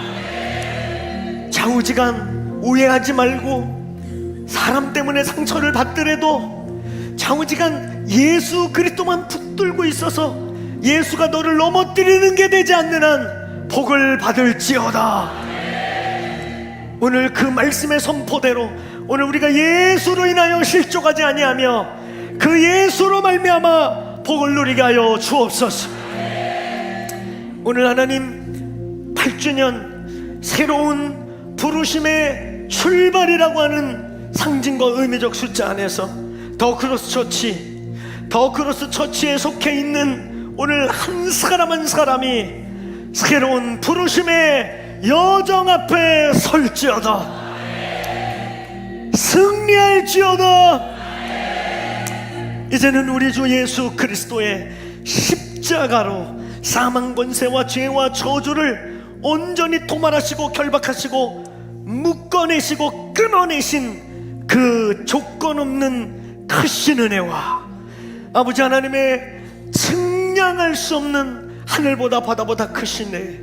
좌우지간 오해하지 말고, 사람 때문에 상처를 받더라도 좌우지간 예수 그리스도만 붙들고 있어서 예수가 너를 넘어뜨리는 게 되지 않는 한 복을 받을지어다. 오늘 그 말씀의 선포대로 오늘 우리가 예수로 인하여 실족하지 아니하며 그 예수로 말미암아 복을 누리게 하여 주옵소서. 오늘 하나님 8주년 새로운 부르심의 출발이라고 하는 상징과 의미적 숫자 안에서 더 크로스 처치에 속해 있는 오늘 한 사람 한 사람이 새로운 부르심의 여정 앞에 설지어다. 승리할지어다. 이제는 우리 주 예수 그리스도의 십자가로 사망 권세와 죄와 저주를 온전히 도말하시고 결박하시고 묶어내시고 끊어내신 그 조건 없는 크신 은혜와 아버지 하나님의 측량할 수 없는 하늘보다 바다보다 크신 은혜,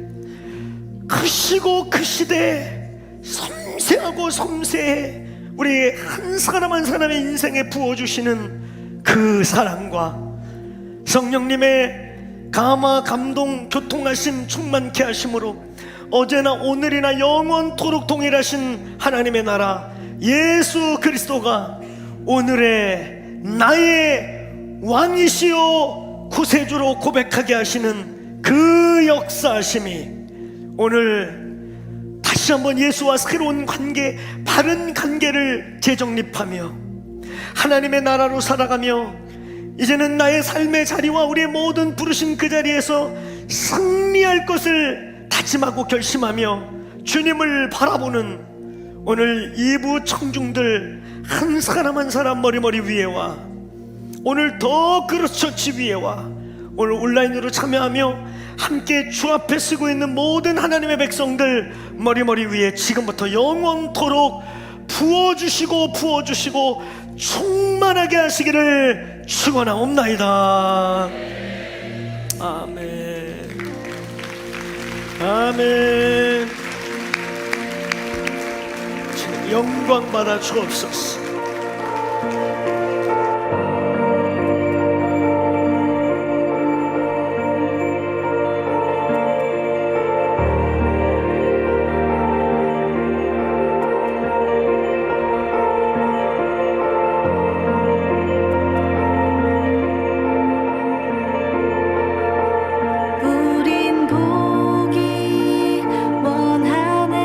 크시고 크시되 섬세하고 섬세해 우리 한 사람 한 사람의 인생에 부어주시는 그 사랑과 성령님의 감화 감동 교통하심 충만케 하심으로 어제나 오늘이나 영원토록 동일하신 하나님의 나라 예수 그리스도가 오늘의 나의 왕이시요 구세주로 고백하게 하시는 그 역사하심이 오늘 다시 한번 예수와 새로운 관계, 바른 관계를 재정립하며 하나님의 나라로 살아가며 이제는 나의 삶의 자리와 우리의 모든 부르심 그 자리에서 승리할 것을 다짐하고 결심하며 주님을 바라보는 오늘 2부 청중들 한 사람 한 사람 머리머리 위에와 오늘 더 그로처치 위에와 오늘 온라인으로 참여하며 함께 주 앞에 쓰고 있는 모든 하나님의 백성들 머리 위에 지금부터 영원토록 부어주시고 충만하게 하시기를 축원하옵나이다. 아멘. 아멘. 지금 영광 받아 주옵소서. 우린 보기 원하네.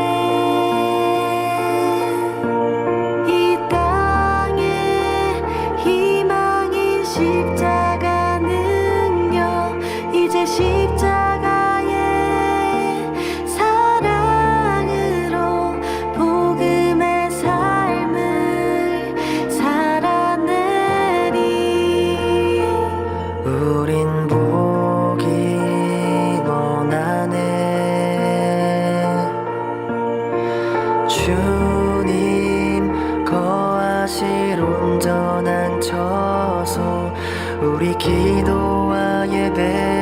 이 땅에 희망인 십자가 능력, 이제 십자가의 사랑으로 복음의 삶을 살아내리. 우린 보기 원하네. 주님 거하실 온전한 처소, 우리 기도와 예배